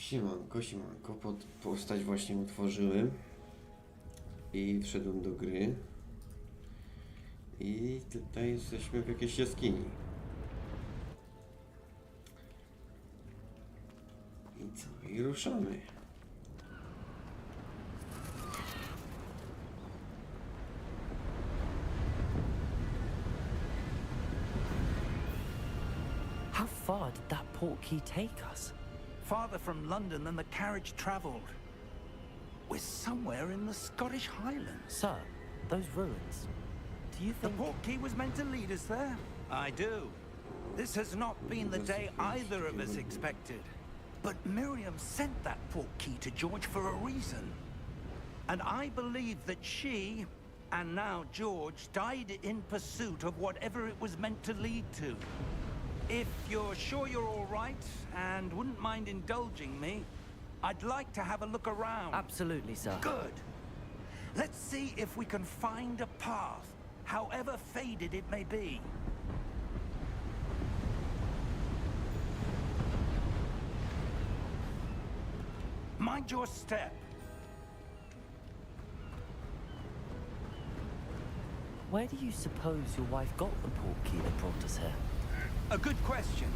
Siemanko, siemanko, postać właśnie utworzyłem i wszedłem do gry i tutaj jesteśmy w jakiejś jaskini. I co? I ruszamy. How far did that portkey take us? Farther from London than the carriage travelled. We're somewhere in the Scottish Highlands. Sir, those ruins. Do you The think... portkey was meant to lead us there? I do. This has not been the day either of us expected. But Miriam sent that portkey to George for a reason. And I believe that she, and now George, died in pursuit of whatever it was meant to lead to. If you're sure you're all right, and wouldn't mind indulging me, I'd like to have a look around. Absolutely, sir. Good. Let's see if we can find a path, however faded it may be. Mind your step. Where do you suppose your wife got the portkey that brought us here? A good question.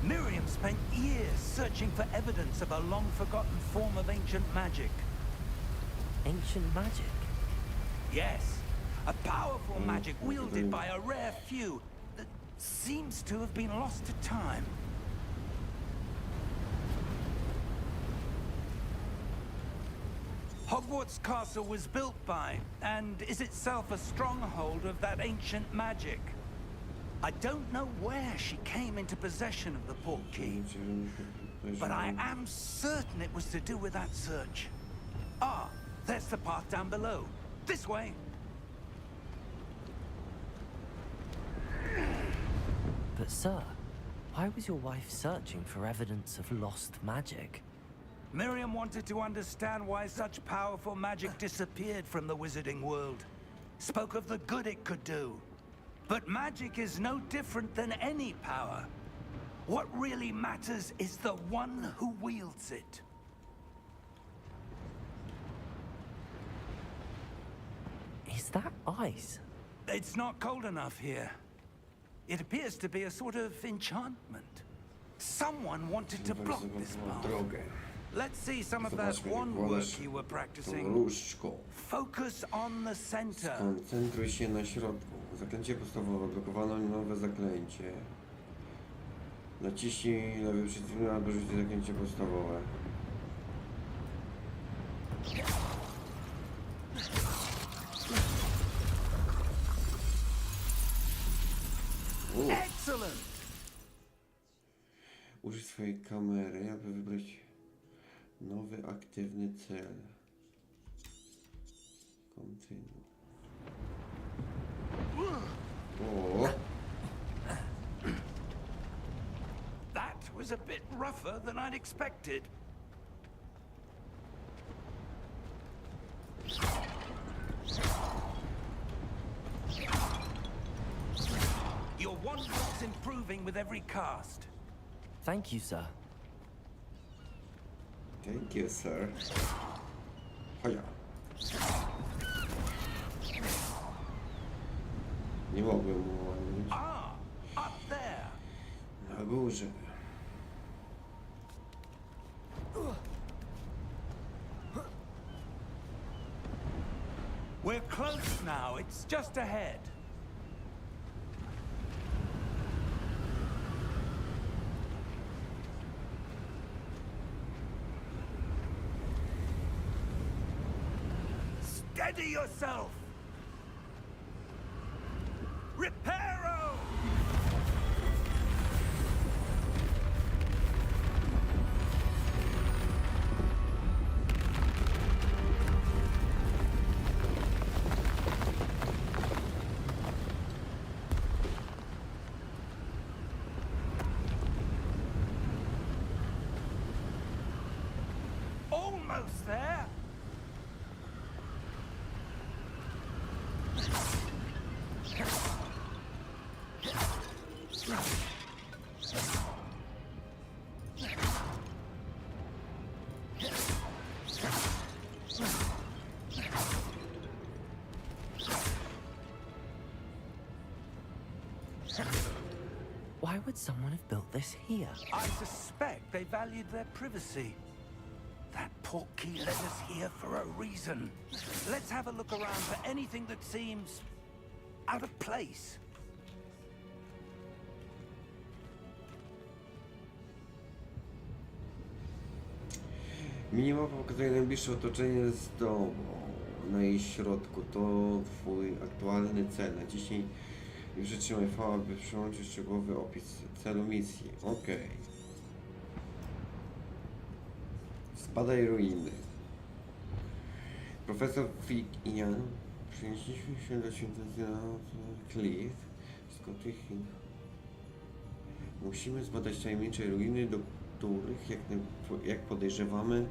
Miriam spent years searching for evidence of a long-forgotten form of ancient magic. Ancient magic? Yes, a powerful magic wielded by a rare few that seems to have been lost to time. Hogwarts Castle was built by, and is itself a stronghold of that ancient magic. I don't know where she came into possession of the portkey, but I am certain it was to do with that search. Ah, there's the path down below. This way. But sir, why was your wife searching for evidence of lost magic? Miriam wanted to understand why such powerful magic disappeared from the wizarding world. Spoke of the good it could do. But magic is no different than any power. What really matters is the one who wields it. Is that ice? It's not cold enough here. It appears to be a sort of enchantment. Someone wanted to block this path. Drogę. Let's see some of that Zobaczmy, wand wkładasz work you were tą practicing. różdżką. Focus on the center. Koncentruj się na środku. Zaklęcie podstawowe. Blokowano nowe zaklęcie. Naciśnij lewy przycisk albo rzuć zaklęcie podstawowe. Excellent! Użyj swojej kamery, aby wybrać nowy aktywny cel. Kontynuuj. O! That was a bit rougher than I'd expected. Your wand work's improving with every cast. Thank you, sir. Thank you, sir. Chodź. Nie mogłem mu ładnić. Ah, up there. Na górze. We're close now. It's just ahead. Steady yourself! Reparo! Almost there! would someone have built this here? I suspect they valued their privacy. That portkey led us here for a reason. Let's have a look around for anything that seems out of place. Minimapa pokazuje najbliższe otoczenie z domu. Na jej środku to twój aktualny cel. Naciśnij i przytrzymaj V, aby przełączyć szczegółowy opis celu misji. OK. Zbadaj ruiny. Profesor Fick i Jan przenieśliśmy się do świątyni Cliff. Musimy zbadać tajemnicze ruiny, do których, jak podejrzewamy,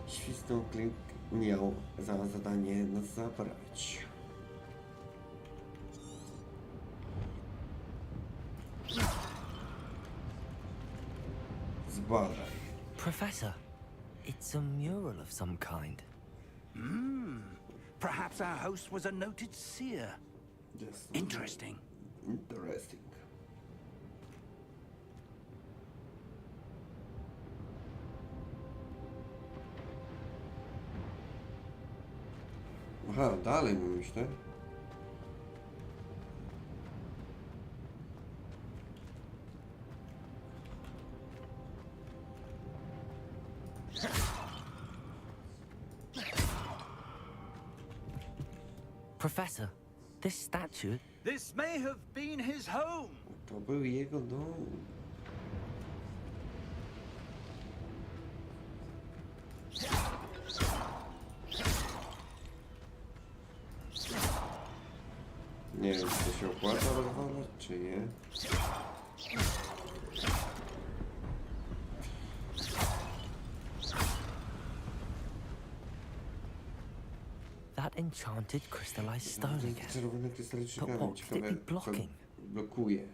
Świsną Klink miał za zadanie nas zabrać. Zbadaj. Professor, it's a mural of some kind. Perhaps our host was a noted seer. Interesting. Interesting. Aha, dalej myślę. Professor, this statue... This may have been his home. To był jego dom. Nie wiem, czy to się opłaca rozwalać, czy nie. That enchanted crystallized stone again. Czerwony krystaliczny But kamień. what could it Ciekawe, be blocking? co blokuje.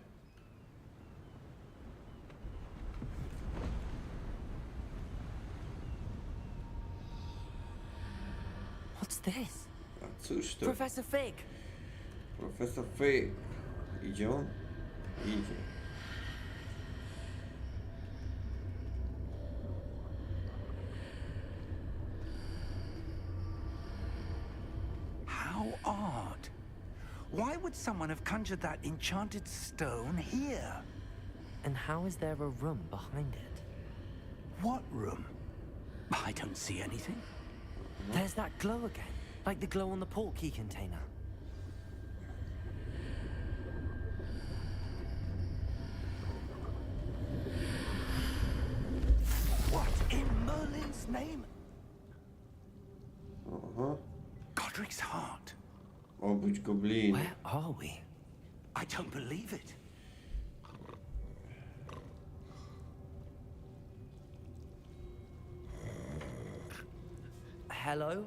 What's this? A cóż to? Professor Fig! Profesor Fick. Idzie on? Idzie. How odd. Why would someone have conjured that enchanted stone here? And how is there a room behind it? What room? I don't see anything. There's that glow again, like the glow on the portkey container. What in Merlin's name? Aha. Godric's heart. Obudź gobliny. Where are we? I don't believe it. Hello?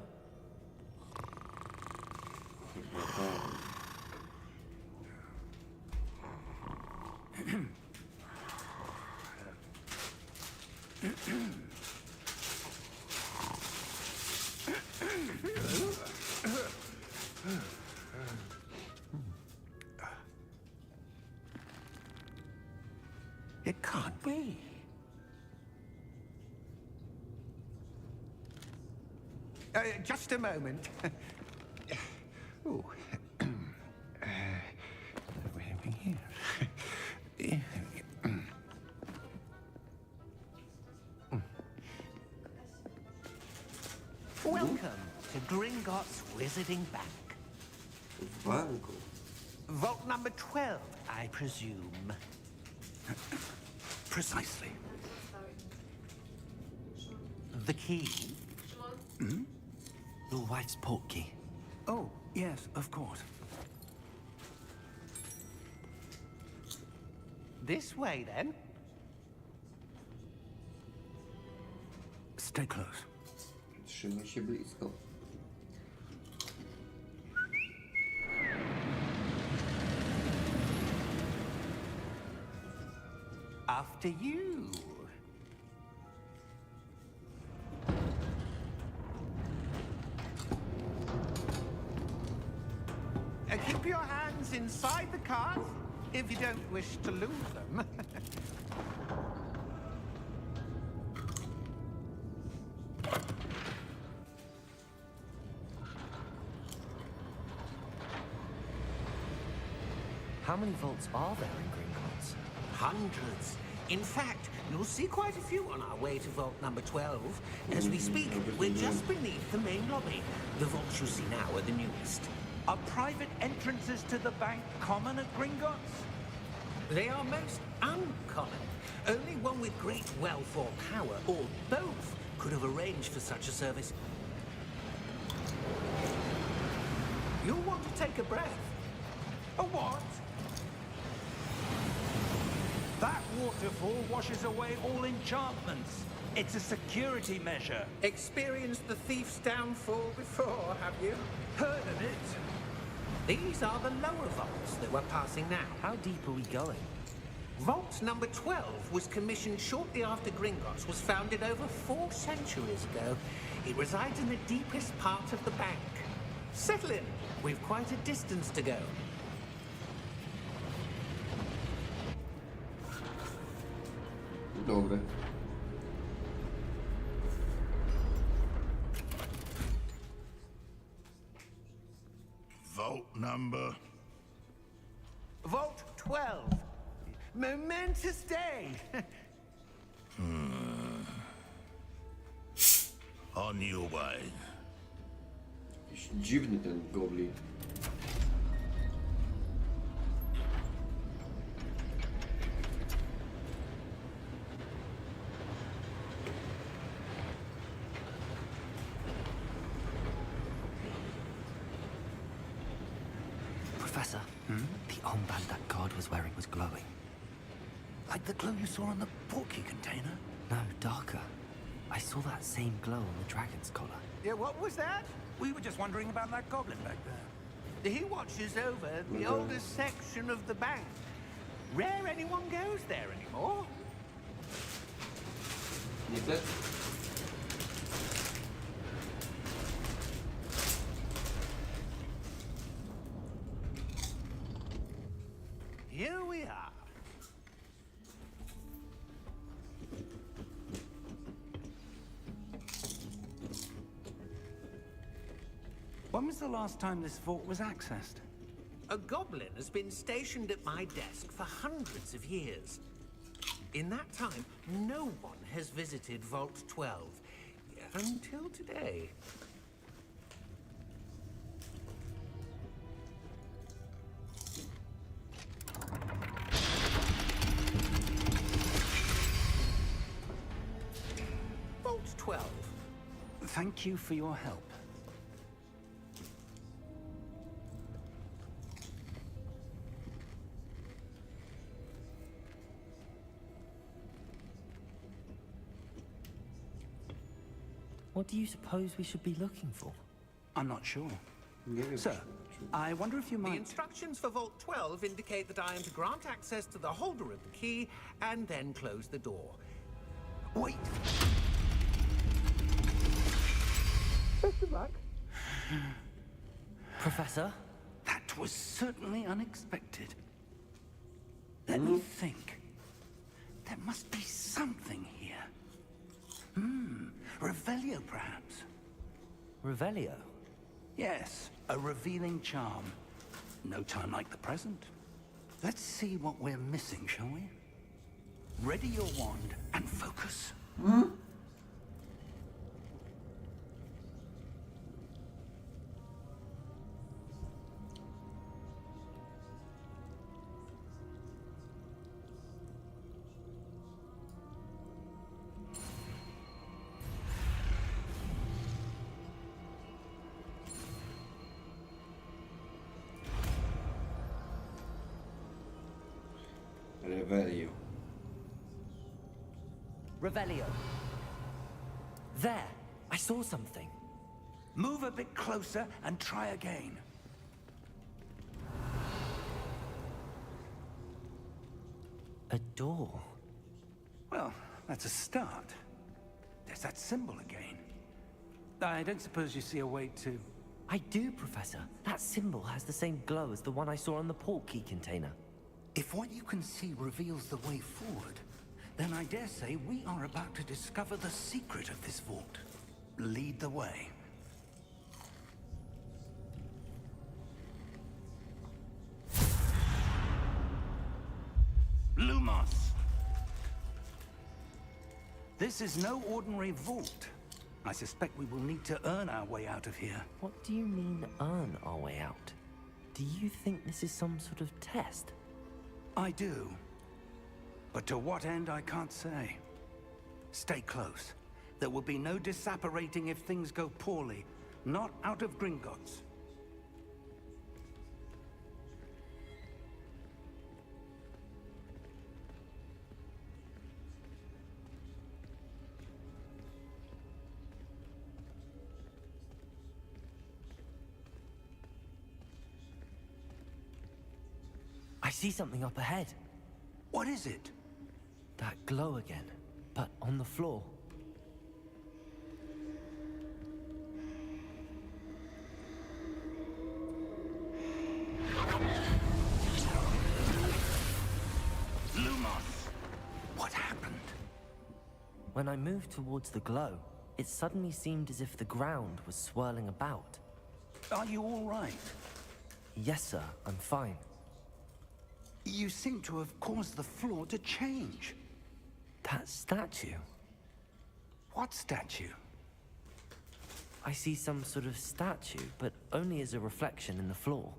Chyba tak. It can't be. Just a moment. Oh. What have we here? Welcome to Gringotts Wizarding Bank. W banku. Vault number 12, I presume. Precisely. The key? Your wife's portkey. Oh, yes, of course. This way, then. Stay close. Trzymaj się blisko. After you. Keep your hands inside the cart if you don't wish to lose them. time. How many vaults are there in Gringotts? Hundreds. In fact, you'll see quite a few on our way to vault number 12. As we speak, we're just beneath the main lobby. The vaults you see now are the newest. Are private entrances to the bank common at Gringotts? They are most uncommon. Only one with great wealth or power, or both, could have arranged for such a service. You'll want to take a breath. A what? That waterfall washes away all enchantments. It's a security measure. Experienced the thief's downfall before, have you? Heard of it? These are the lower vaults that we're passing now. How deep are we going? Vault number 12 was commissioned shortly after Gringotts was founded over 4 centuries ago. It resides in the deepest part of the bank. Settle in. We've quite a distance to go. Dobre. Vault number. Vault 12. Momentous day. On your way. Jakiś dziwny ten goblin. Professor, the armband that guard was wearing was glowing. Like the glow you saw on the portkey container? No, darker. I saw that same glow on the dragon's collar. Yeah, what was that? We were just wondering about that goblin back there. He watches over the oldest section of the bank. Rare anyone goes there anymore. Nie też? Here we are. When was the last time this vault was accessed? A goblin has been stationed at my desk for hundreds of years. In that time, no one has visited Vault 12. Until today. Vault 12. Thank you for your help. What do you suppose we should be looking for? I'm not sure. Nie wiem. Sir, I wonder if you The might... instructions for Vault 12 indicate that I am to grant access to the holder of the key and then close the door. Wait! Best of luck. Professor? That was certainly unexpected. Let me think. There must be something here. Revelio, perhaps? Revelio? Yes, a revealing charm. No time like the present. Let's see what we're missing, shall we? Ready your wand and focus. Revelio. Revelio. There! I saw something. Move a bit closer and try again. A door. Well, that's a start. There's that symbol again. I don't suppose you see a way to... I do, Professor. That symbol has the same glow as the one I saw on the portkey container. If what you can see reveals the way forward, then I dare say we are about to discover the secret of this vault. Lead the way. Lumos! This is no ordinary vault. I suspect we will need to earn our way out of here. What do you mean, earn our way out? Do you think this is some sort of test? I do. But to what end, I can't say. Stay close. There will be no disapparating if things go poorly. Not out of Gringotts. I see something up ahead. What is it? That glow again, but on the floor. Lumos! What happened? When I moved towards the glow, it suddenly seemed as if the ground was swirling about. Are you all right? Yes, sir, I'm fine. You seem to have caused the floor to change. That statue. What statue? I see some sort of statue, but only as a reflection in the floor.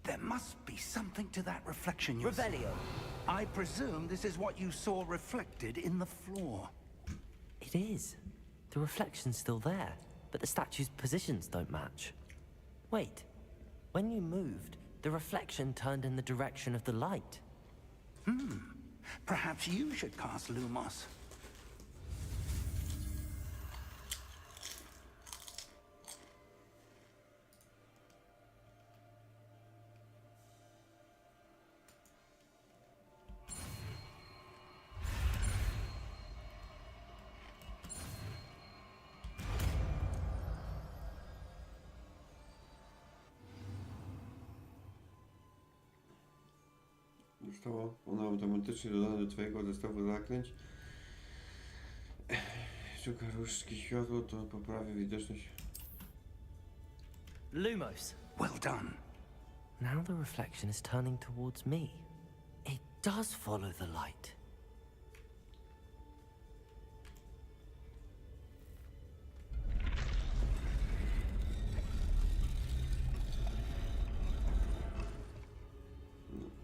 There must be something to that reflection you're Revelio. seeing. I presume this is what you saw reflected in the floor. It is. The reflection's still there, but the statue's positions don't match. Wait. When you moved, the reflection turned in the direction of the light. Perhaps you should cast Lumos. Zostało ono automatycznie dodane do twojego zestawu zaklęć. Szuka różdżki światło, to poprawia widoczność. Lumos. Well done. Now the reflection is turning towards me. It does follow the light.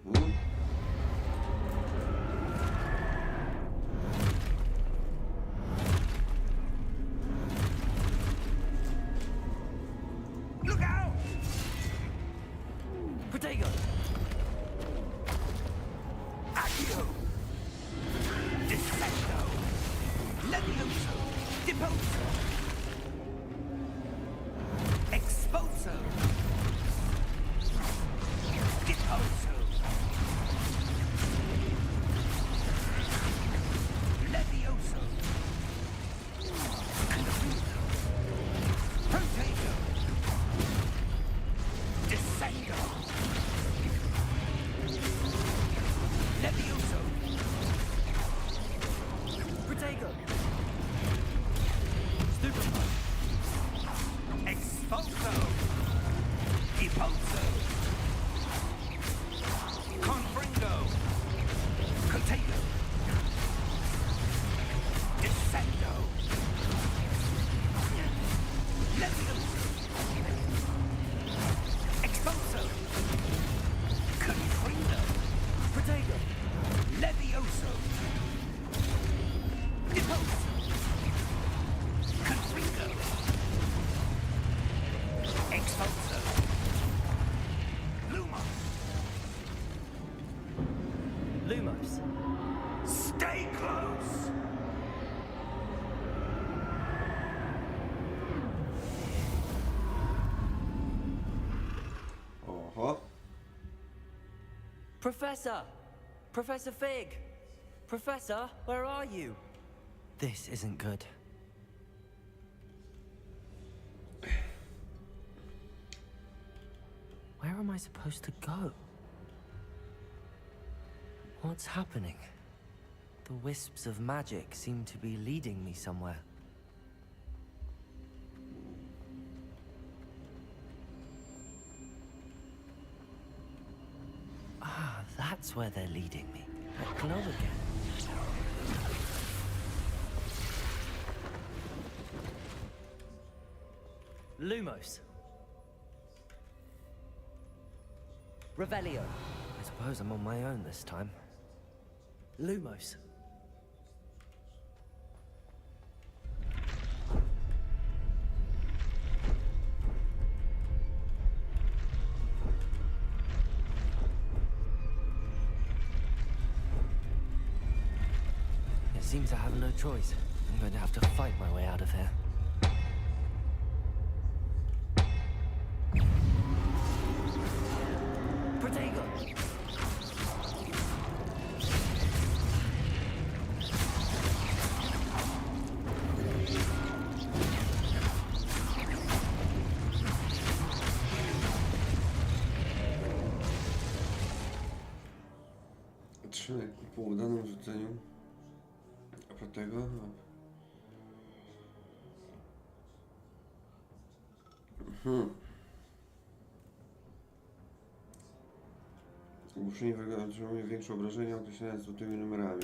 Hmm? Look out! Protego! Accio! Dissecto! Levioso! Deposo! Exposo! Deposo! Levioso! Confuso! Protego! Descendo! Levioso! Protego! Stupefy! Expulso! Depulso! Confringo! Contago! Descendo! Levioso! Expulso! Confringo! Protego! Levioso! Depulso! Confringo! Expulso! Lumos! Lumos. Stay close! Oho. Professor! Professor Fig! Professor, where are you? This isn't good. Where am I supposed to go? What's happening? The wisps of magic seem to be leading me somewhere. Ah, that's where they're leading me. That glow again. Lumos. Revelio. I suppose I'm on my own this time. Lumos. It seems I have no choice. I'm going to have to fight my way out of here. Protego! Trzy lekki po udanym rzuceniu. A po tego... Ogłuszenie wroga otrzymuje większe obrażenia określone złotymi numerami.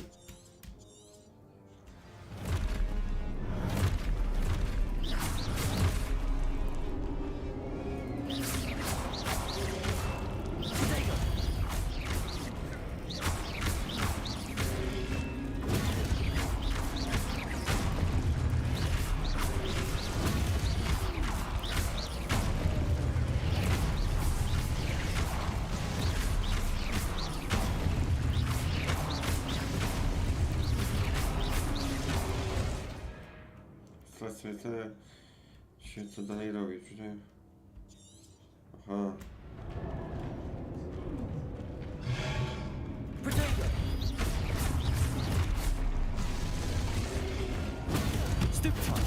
Stwierdzę się, co dalej robić. Aha. Protego! Stupefy!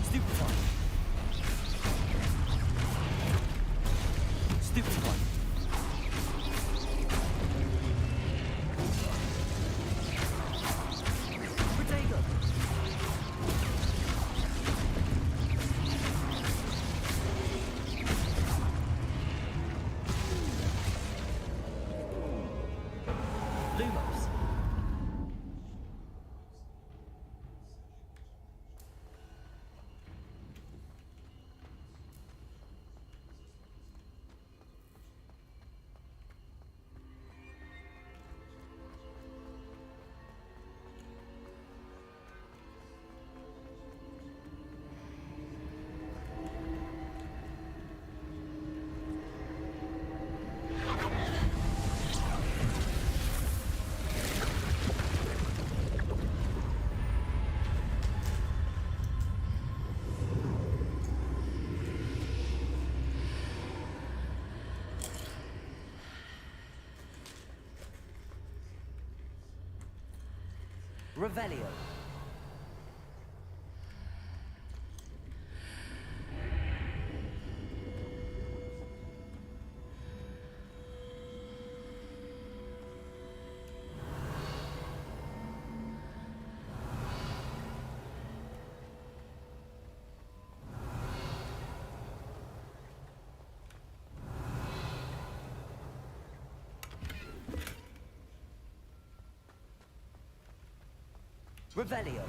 Stupefy! Stupefy! Protego! Lumos. Revelio. Revelio.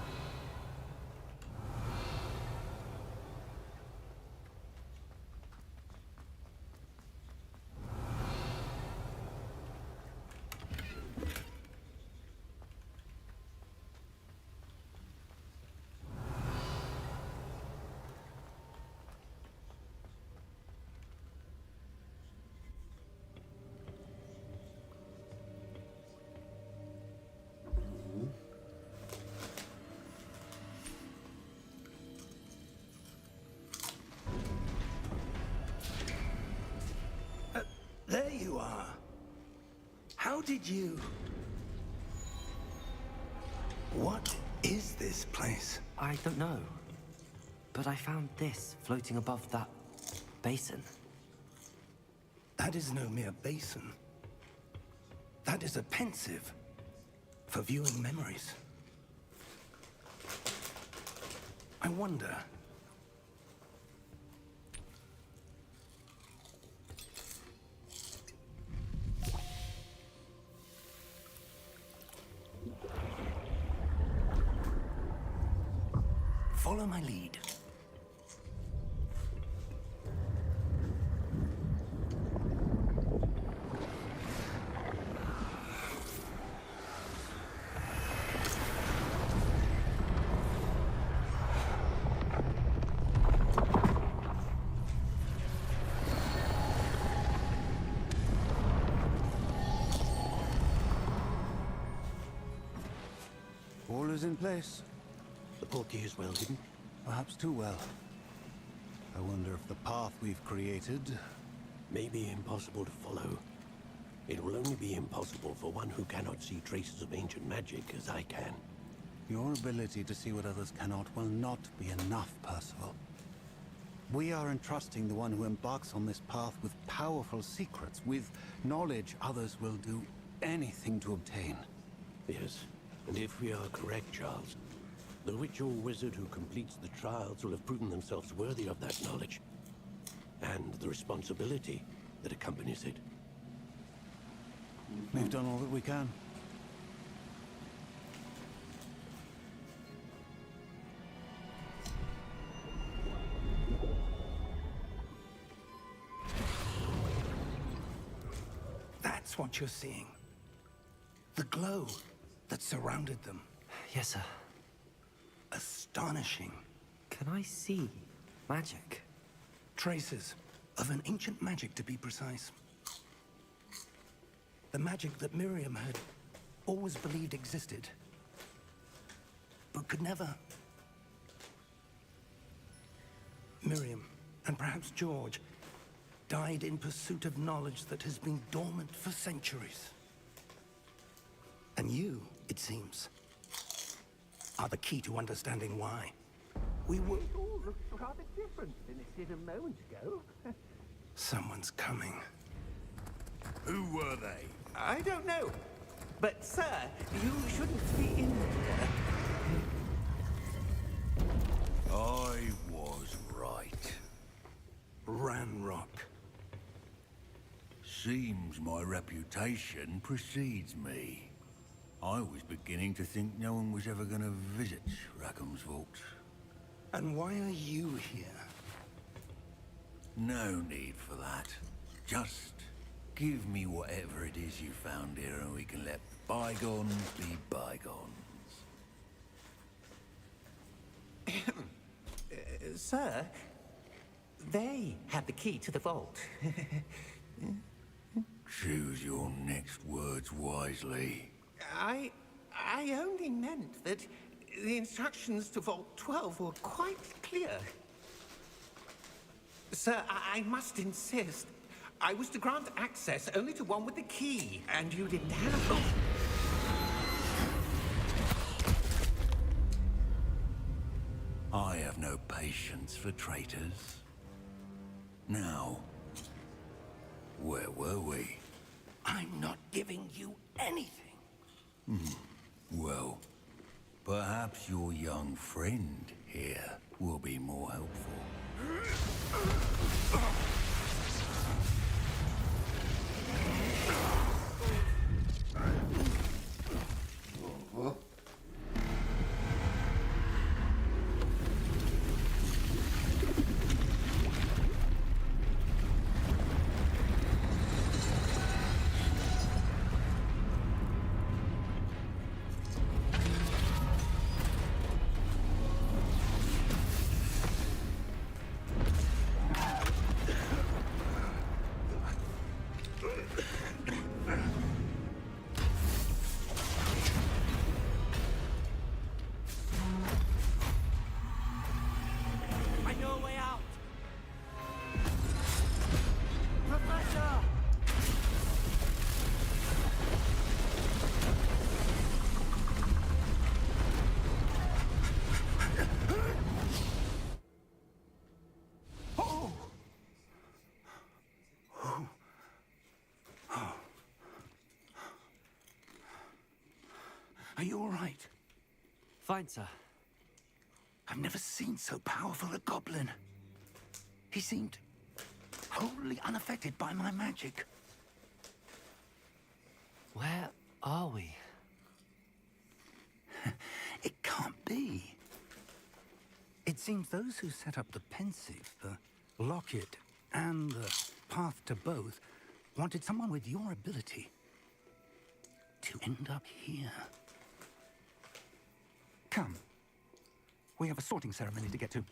did you... What is this place? I don't know. But I found this floating above that basin. That is no mere basin. That is a pensive for viewing memories. I wonder... Follow my lead. All is in place. The portkey is well hidden. Perhaps too well. I wonder if the path we've created... May be impossible to follow. It will only be impossible for one who cannot see traces of ancient magic as I can. Your ability to see what others cannot will not be enough, Percival. We are entrusting the one who embarks on this path with powerful secrets, with knowledge others will do anything to obtain. Yes, and if we are correct, Charles, the witch or wizard who completes the trials will have proven themselves worthy of that knowledge, and the responsibility that accompanies it. We've done all that we can. That's what you're seeing. The glow that surrounded them. Yes, sir. Astonishing. Can I see magic? Traces of an ancient magic, to be precise. The magic that Miriam had always believed existed, but could never. Miriam, and perhaps George, died in pursuit of knowledge that has been dormant for centuries. And you, it seems, are the key to understanding why. We would all look rather different than it did a moment ago. Someone's coming. Who were they? I don't know. But, sir, you shouldn't be in here. I was right. Ranrock. Seems my reputation precedes me. I was beginning to think no one was ever going to visit Rackham's vault. And why are you here? No need for that. Just give me whatever it is you found here and we can let bygones be bygones. Sir, they had the key to the vault. Choose your next words wisely. I only meant that the instructions to Vault 12 were quite clear. Sir, I must insist. I was to grant access only to one with the key, and you didn't have it. I have no patience for traitors. Now, where were we? I'm not giving you anything. Well, perhaps your young friend here will be more helpful. Oho. you all right? Fine, sir. I've never seen so powerful a goblin. He seemed wholly unaffected by my magic. Where are we? It can't be. It seems those who set up the pensive, the locket, and the path to both wanted someone with your ability to end up here. Come. We have a sorting ceremony to get to.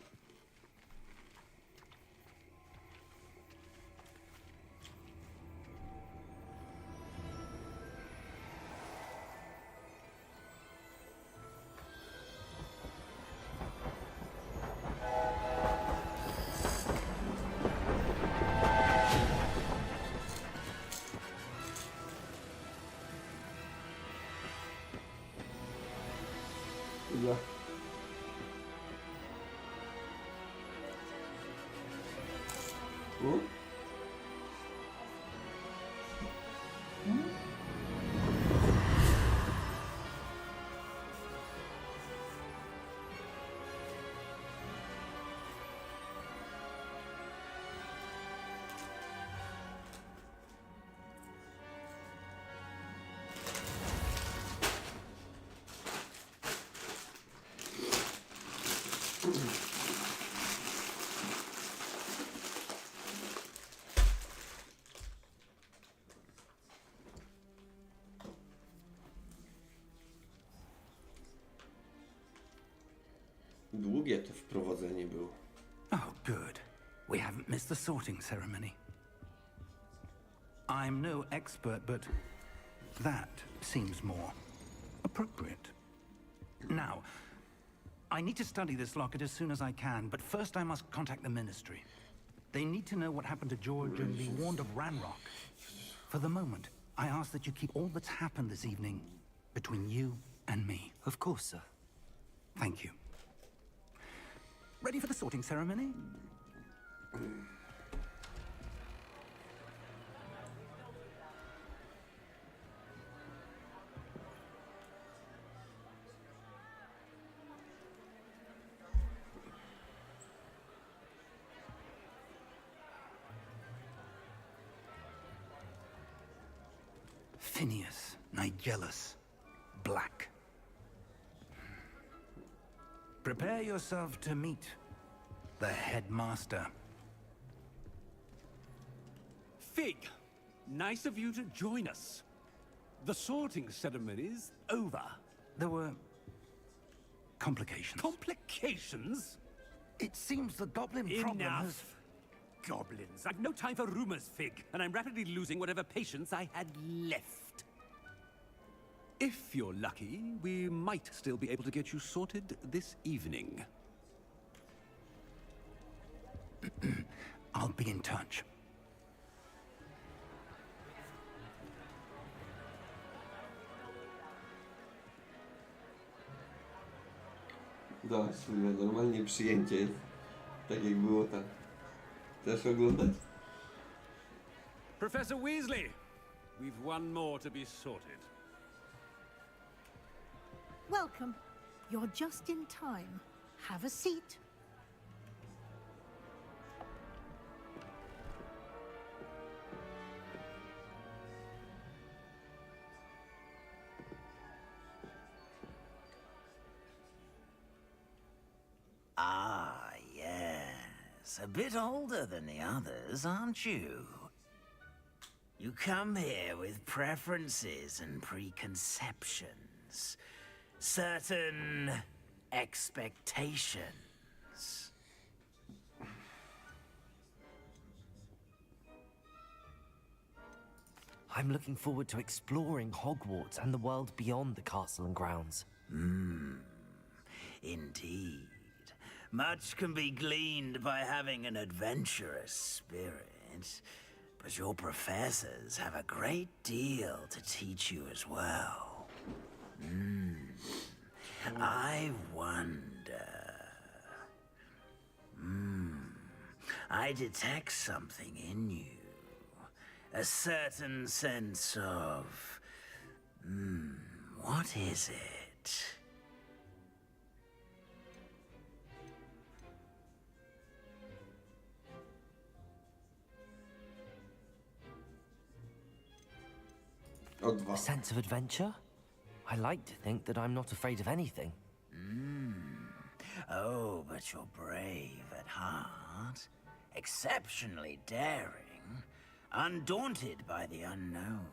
Ja. Długie to wprowadzenie było. Oh, good. We haven't missed the sorting ceremony. I'm no expert, but that seems more appropriate. Now, I need to study this locket as soon as I can, but first I must contact the Ministry. They need to know what happened to George and be warned of Ranrock. For the moment, I ask that you keep all that's happened this evening between you and me. Of course, sir. Thank you. Ready for the sorting ceremony? Phineas Nigellus Black. Prepare yourself to meet the headmaster. Fig, nice of you to join us. The sorting ceremony's over. There were complications. Complications? It seems the goblin problem has... Enough. Goblins. I've no time for rumors, Fig, and I'm rapidly losing whatever patience I had left. If you're lucky, we might still be able to get you sorted this evening. I'll be in touch. Zobacz, normalnie przyjęcie jest. Tak jak było tam. Chcesz oglądać? Professor Weasley, we've one more to be sorted. Welcome. You're just in time. Have a seat. Ah, yes. A bit older than the others, aren't you? You come here with preferences and preconceptions. Certain expectations. I'm looking forward to exploring Hogwarts and the world beyond the castle and grounds. Indeed. Much can be gleaned by having an adventurous spirit, but your professors have a great deal to teach you as well. I wonder... I detect something in you. A certain sense of... what is it? it. O dwa. A sense of adventure? I like to think that I'm not afraid of anything. Oh, but you're brave at heart, exceptionally daring, undaunted by the unknown,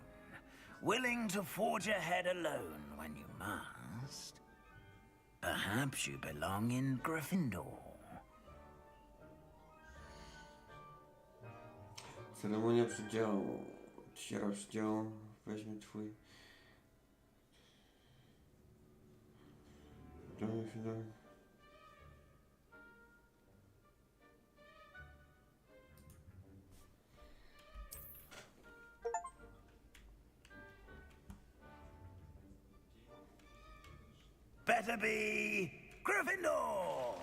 willing to forge ahead alone when you must. Perhaps you belong in Gryffindor. Ceremonia przedziału. Sierra przedziału. Weźmy twój... Better be Gryffindor!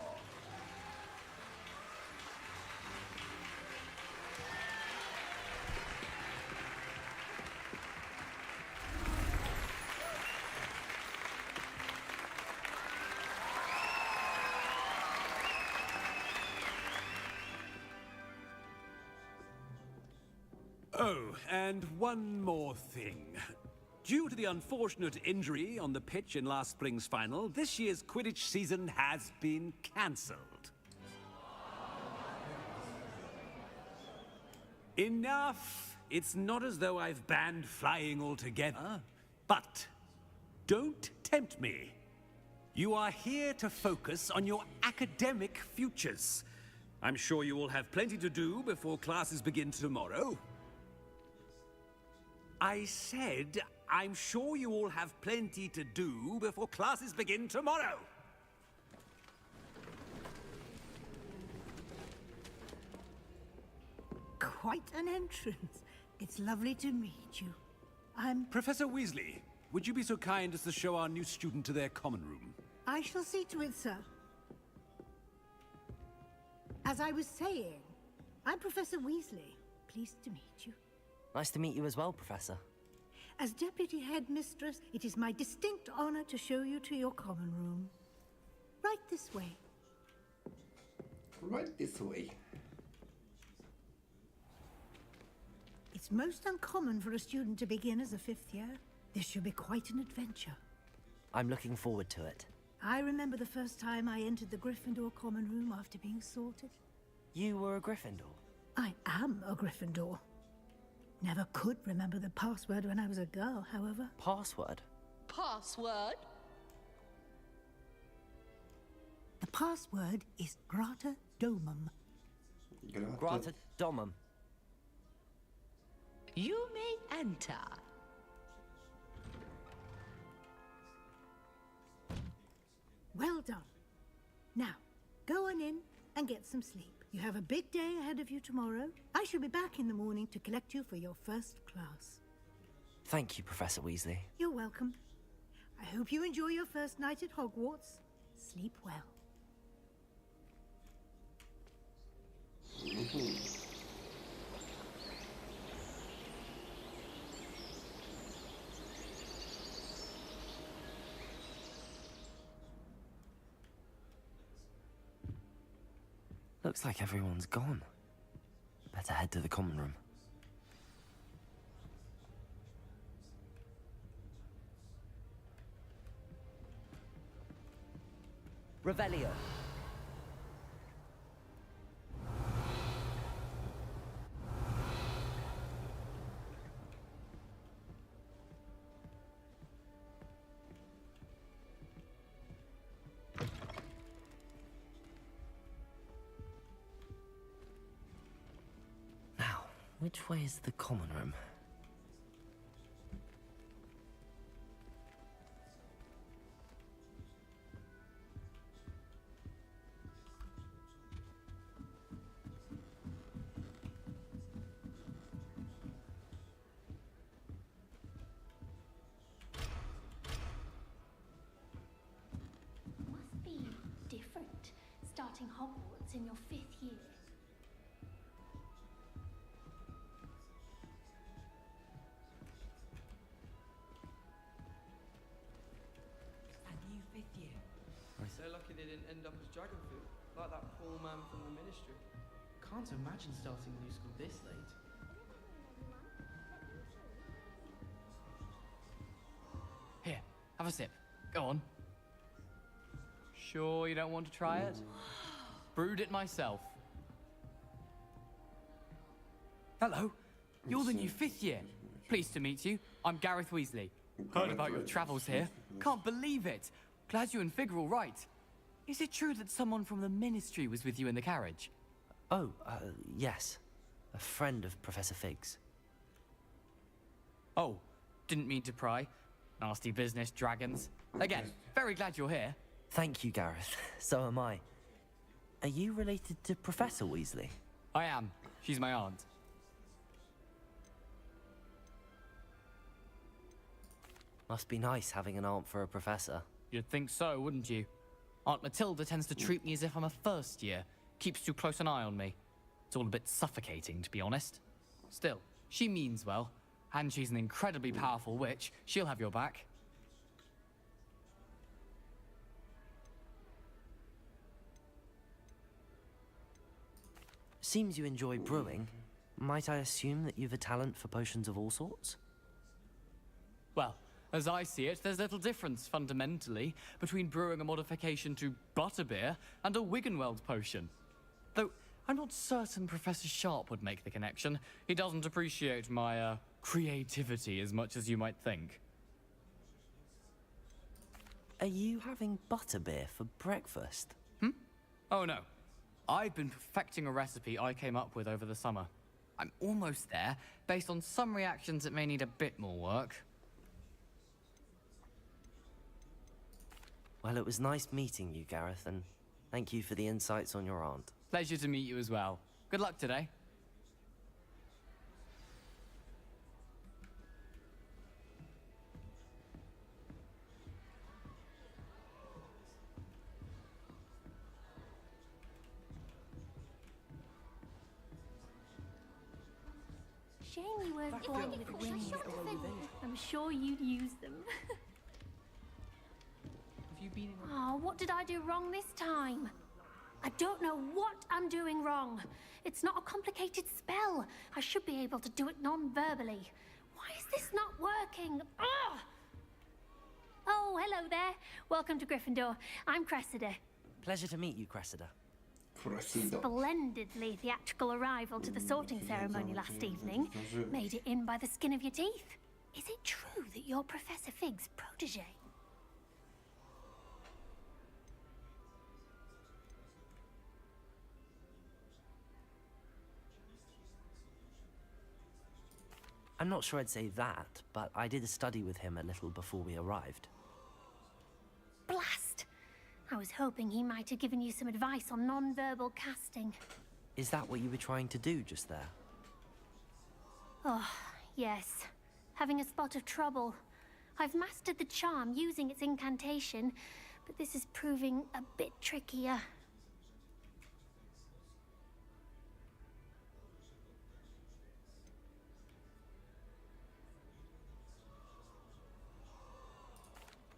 Oh, and one more thing. Due to the unfortunate injury on the pitch in last spring's final, this year's Quidditch season has been cancelled. Enough! It's not as though I've banned flying altogether. But don't tempt me. You are here to focus on your academic futures. I'm sure you will have plenty to do before classes begin tomorrow. I said, I'm sure you all have plenty to do before classes begin tomorrow. Quite an entrance. It's lovely to meet you. I'm... Professor Weasley, would you be so kind as to show our new student to their common room? I shall see to it, sir. As I was saying, I'm Professor Weasley. Pleased to meet you. Nice to meet you as well, Professor. As Deputy Headmistress, it is my distinct honor to show you to your common room. Right this way. Right this way. It's most uncommon for a student to begin as a fifth year. This should be quite an adventure. I'm looking forward to it. I remember the first time I entered the Gryffindor common room after being sorted. You were a Gryffindor? I am a Gryffindor. Never could remember the password when I was a girl, however. Password? Password? The password is Grata Domum. Grata Domum. You may enter. Well done. Now, go on in and get some sleep. You have a big day ahead of you tomorrow. I shall be back in the morning to collect you for your first class. Thank you, Professor Weasley. You're welcome. I hope you enjoy your first night at Hogwarts. Sleep well. Looks like everyone's gone. Better head to the common room. Revelio. Now, which way is the common room? Must be different, starting Hogwarts in your 5th year. dragon food, like that poor man from the ministry. Can't imagine starting a new school this late. Here, have a sip. Go on. Sure you don't want to try it? Brewed it myself. Hello, you're the new 5th year. Pleased to meet you. I'm Gareth Weasley. Heard about your travels here. Can't believe it. Glad you and Fig are all right. Is it true that someone from the ministry was with you in the carriage? Oh, yes. A friend of Professor Fig's. Oh, didn't mean to pry. Nasty business, dragons. Again, very glad you're here. Thank you, Gareth. So am I. Are you related to Professor Weasley? I am. She's my aunt. Must be nice having an aunt for a professor. You'd think so, wouldn't you? Aunt Matilda tends to treat me as if I'm a first year. Keeps too close an eye on me. It's all a bit suffocating, to be honest. Still, she means well. And she's an incredibly powerful witch. She'll have your back. Seems you enjoy brewing. Might I assume that you've a talent for potions of all sorts? Well, as I see it, there's little difference, fundamentally, between brewing a modification to butterbeer and a Wiggenweld potion. Though, I'm not certain Professor Sharp would make the connection. He doesn't appreciate my, creativity as much as you might think. Are you having butterbeer for breakfast? Oh no. I've been perfecting a recipe I came up with over the summer. I'm almost there. Based on some reactions, it may need a bit more work. Well, it was nice meeting you, Gareth, and thank you for the insights on your aunt. Pleasure to meet you as well. Good luck today. Shame you weren't born with wings. I'm sure you'd use them. Have you been in... Oh, what did I do wrong this time? I don't know what I'm doing wrong. It's not a complicated spell. I should be able to do it non-verbally. Why is this not working? Ugh! Oh, hello there. Welcome to Gryffindor. I'm Cressida. Pleasure to meet you, Cressida. Splendidly theatrical arrival to the sorting ceremony last evening. Made it in by the skin of your teeth. Is it true that you're Professor Fig's protege? I'm not sure I'd say that, but I did study with him a little before we arrived. Blast! I was hoping he might have given you some advice on non-verbal casting. Is that what you were trying to do just there? Oh, yes. Having a spot of trouble. I've mastered the charm using its incantation, but this is proving a bit trickier.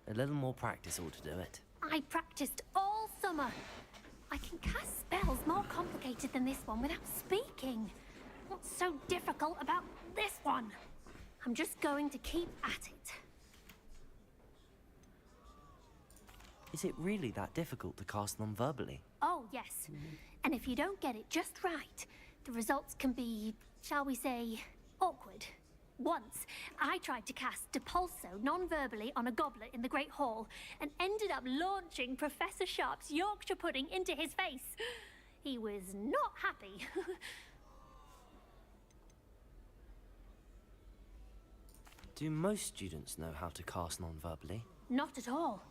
A little more practice ought to do it. I practiced all summer. I can cast spells more complicated than this one without speaking. What's so difficult about this one? I'm just going to keep at it. Is it really that difficult to cast non-verbally? Oh, yes. And if you don't get it just right, the results can be, shall we say, awkward. Once, I tried to cast Depulso non-verbally on a goblet in the Great Hall and ended up launching Professor Sharp's Yorkshire pudding into his face. He was not happy. Do most students know how to cast non-verbally? Not at all.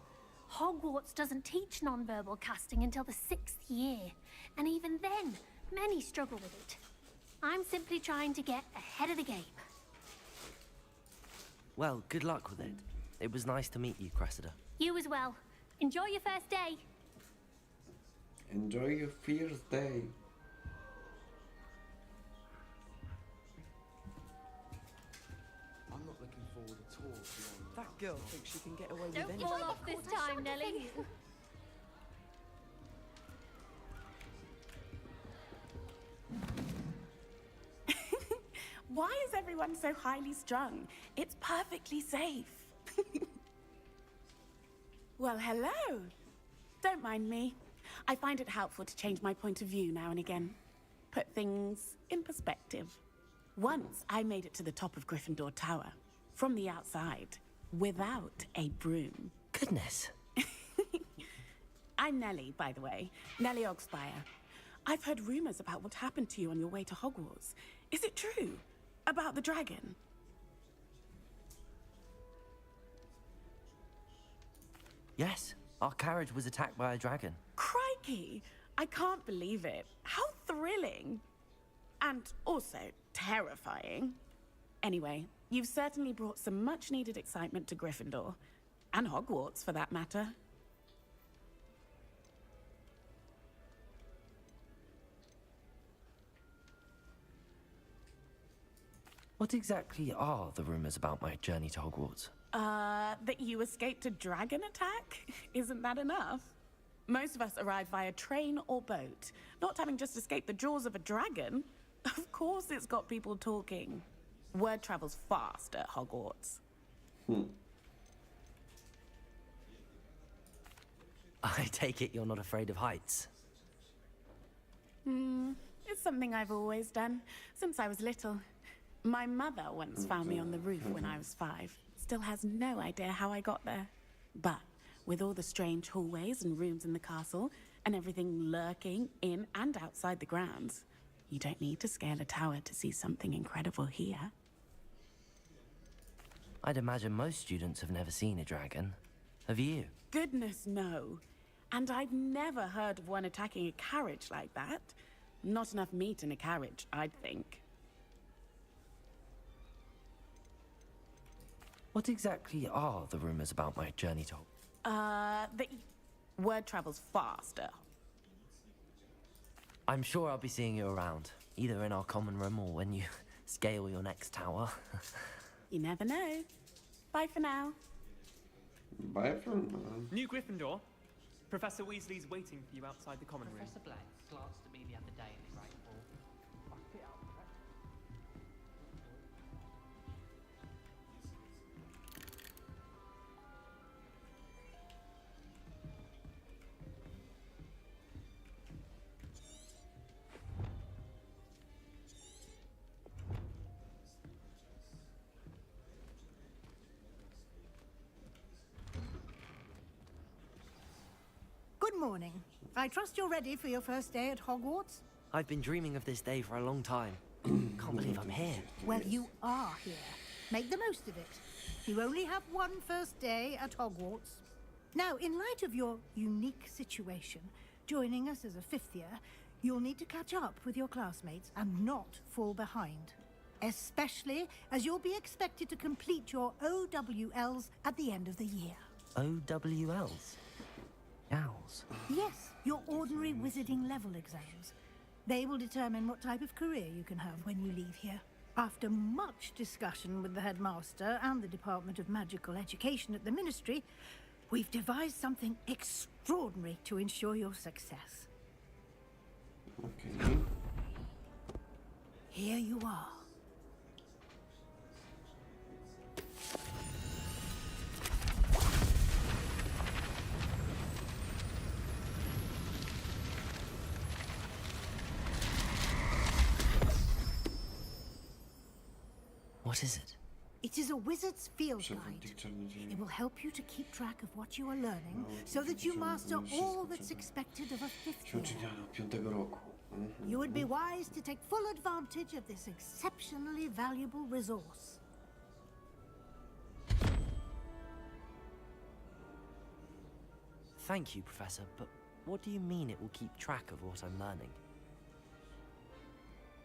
Hogwarts doesn't teach non-verbal casting until the 6th year. And even then, many struggle with it. I'm simply trying to get ahead of the game. Well, good luck with it. It was nice to meet you, Cressida. You as well. Enjoy your first day. Enjoy your first day. I'm not looking forward at all to That girl thinks she can get away with Don't anything. fall off this time, Nelly. Why is everyone so highly strung? It's perfectly safe. Well, hello. Don't mind me. I find it helpful to change my point of view now and again. Put things in perspective. Once I made it to the top of Gryffindor Tower, from the outside, without a broom. Goodness. I'm Nellie, by the way. Nellie Ogspire. I've heard rumors about what happened to you on your way to Hogwarts. Is it true? About the dragon? Yes, our carriage was attacked by a dragon. Crikey! I can't believe it. How thrilling! And also terrifying. Anyway, you've certainly brought some much-needed excitement to Gryffindor. And Hogwarts, for that matter. What exactly are the rumors about my journey to Hogwarts? That you escaped a dragon attack? Isn't that enough? Most of us arrive via train or boat, not having just escaped the jaws of a dragon. Of course it's got people talking. Word travels fast at Hogwarts. I take it you're not afraid of heights. It's something I've always done, since I was little. My mother once found me on the roof when I was 5. Still has no idea how I got there. But with all the strange hallways and rooms in the castle, and everything lurking in and outside the grounds, you don't need to scale a tower to see something incredible here. I'd imagine most students have never seen a dragon. Have you? Goodness, no. And I've never heard of one attacking a carriage like that. Not enough meat in a carriage, I'd think. What exactly are the rumors about my journey to That word travels faster. I'm sure I'll be seeing you around, either in our common room or when you scale your next tower. You never know. Bye for now. Bye for now. New Gryffindor. Professor Weasley's waiting for you outside the common room. Professor Black glanced at me the other day in the Great Hall. Good morning. I trust you're ready for your first day at Hogwarts? I've been dreaming of this day for a long time. Can't believe I'm here. Well, you are here. Make the most of it. You only have one first day at Hogwarts. Now, in light of your unique situation, joining us as a 5th year, you'll need to catch up with your classmates and not fall behind. Especially as you'll be expected to complete your OWLs at the end of the year. OWLs? Owls. Yes, your ordinary wizarding level exams. They will determine what type of career you can have when you leave here. After much discussion with the headmaster and the Department of Magical Education at the Ministry, we've devised something extraordinary to ensure your success. Okay. Here you are. What is it? It is a wizard's field guide. It will help you to keep track of what you are learning so that you master all that's expected of a 5th year. You would be wise to take full advantage of this exceptionally valuable resource. Thank you, Professor, but what do you mean it will keep track of what I'm learning?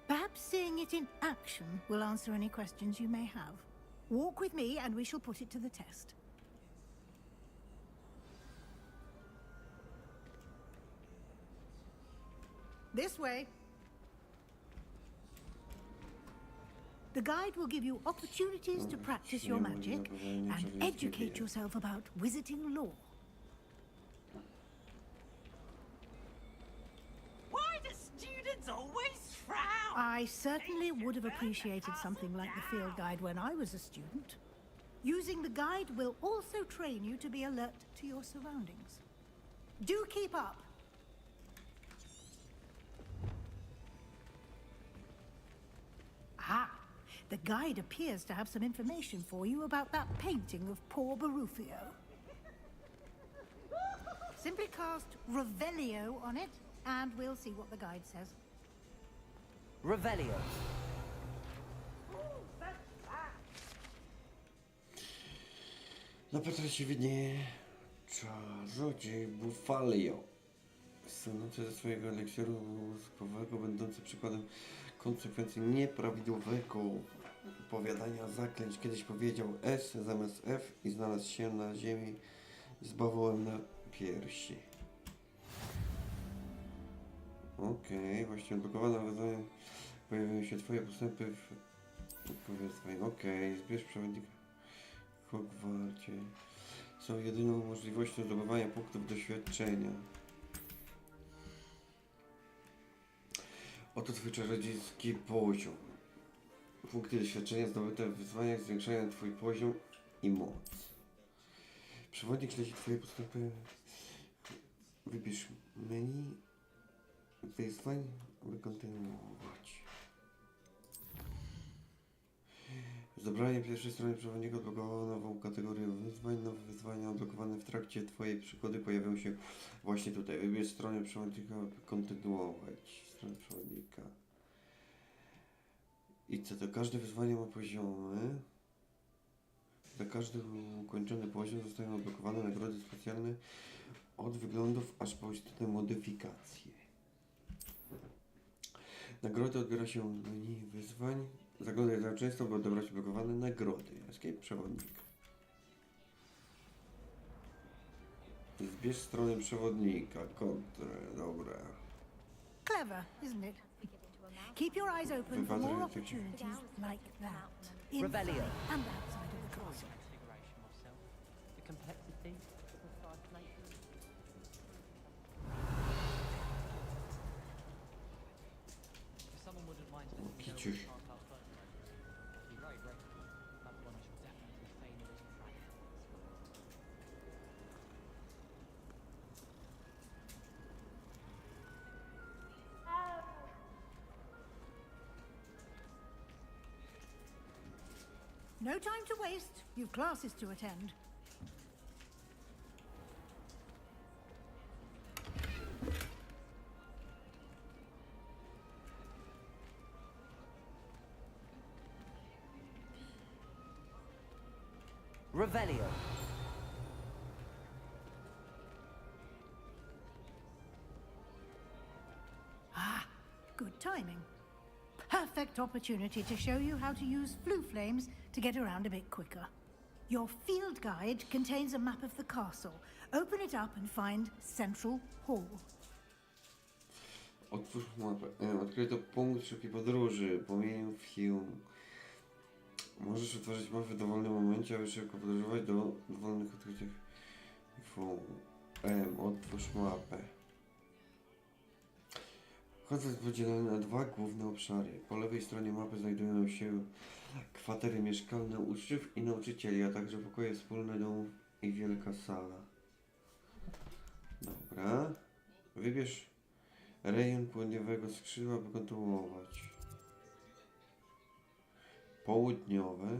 Perhaps seeing it in action will answer any questions you may have. Walk with me and we shall put it to the test. This way. The guide will give you opportunities to practice your magic and educate yourself about wizarding lore. Why do students always frown? I I certainly would have appreciated something like the field guide when I was a student. Using the guide will also train you to be alert to your surroundings. Do keep up. Ah, the guide appears to have some information for you about that painting of poor Barufio. Simply cast Revelio on it, and we'll see what the guide says. Revelio. Na portrecie widnieje czarodziej Bufalio. Słynący ze swojego eliksiru mózgowego, będący przykładem konsekwencji nieprawidłowego powiadania zaklęć. Kiedyś powiedział S zamiast F i znalazł się na ziemi z bawołem na piersi. Okej, właśnie odblokowane nawiązanie. Pojawiły się twoje postępy w powiedzeniu. Okej, zbierz przewodnika w Hogwarcie. Są jedyną możliwością zdobywania punktów doświadczenia. Oto twój czarodziejski poziom. Punkty doświadczenia zdobyte w wyzwaniach zwiększają twój poziom i moc. Przewodnik śledzi twoje postępy. Wybierz menu wyzwań, aby kontynuować. Zebranie pierwszej strony przewodnika odblokowało nową kategorię wyzwań. Nowe wyzwania odblokowane w trakcie twojej przygody pojawią się właśnie tutaj. Wybierz stronę przewodnika, aby kontynuować. Stronę przewodnika. I co to? Każde wyzwanie ma poziomy. Za każdy ukończony poziom zostają odblokowane nagrody specjalne od wyglądów aż po istotne modyfikacje. Nagrody odbiera się w menu wyzwań. Zaglądaj za często, by odebrać blokowane nagrody. Escape przewodnik. Zbierz stronę przewodnika. Kontrę. Dobra. Clever, isn't it? Keep your eyes open for more opportunities like that. Revelio. And outside of the castle. The complexity of fascinating. If someone wouldn't mind letting me know Kiciuś. what past our phone number is, I'd be very grateful. That's one I shall definitely feign a little fright. No time to waste. You've classes to attend. Revelio. Ah, good timing. Perfect opportunity to show you how to use flue flames to get around a bit quicker. Your field guide contains a map of the castle. Open it up and find Central Hall. Otwórz mapę. Odkryto punkt szybkiej podróży. Pomienię film. Możesz otworzyć mapę w dowolnym momencie, aby szybko podróżować do dowolnych odkrytych otwórz mapę. Chodz jest podzielony na dwa główne obszary. Po lewej stronie mapy znajdują się kwatery mieszkalne uczniów i nauczycieli, a także pokoje wspólne domów i wielka sala. Dobra. Wybierz rejon południowego skrzydła, by kontynuować. Południowe.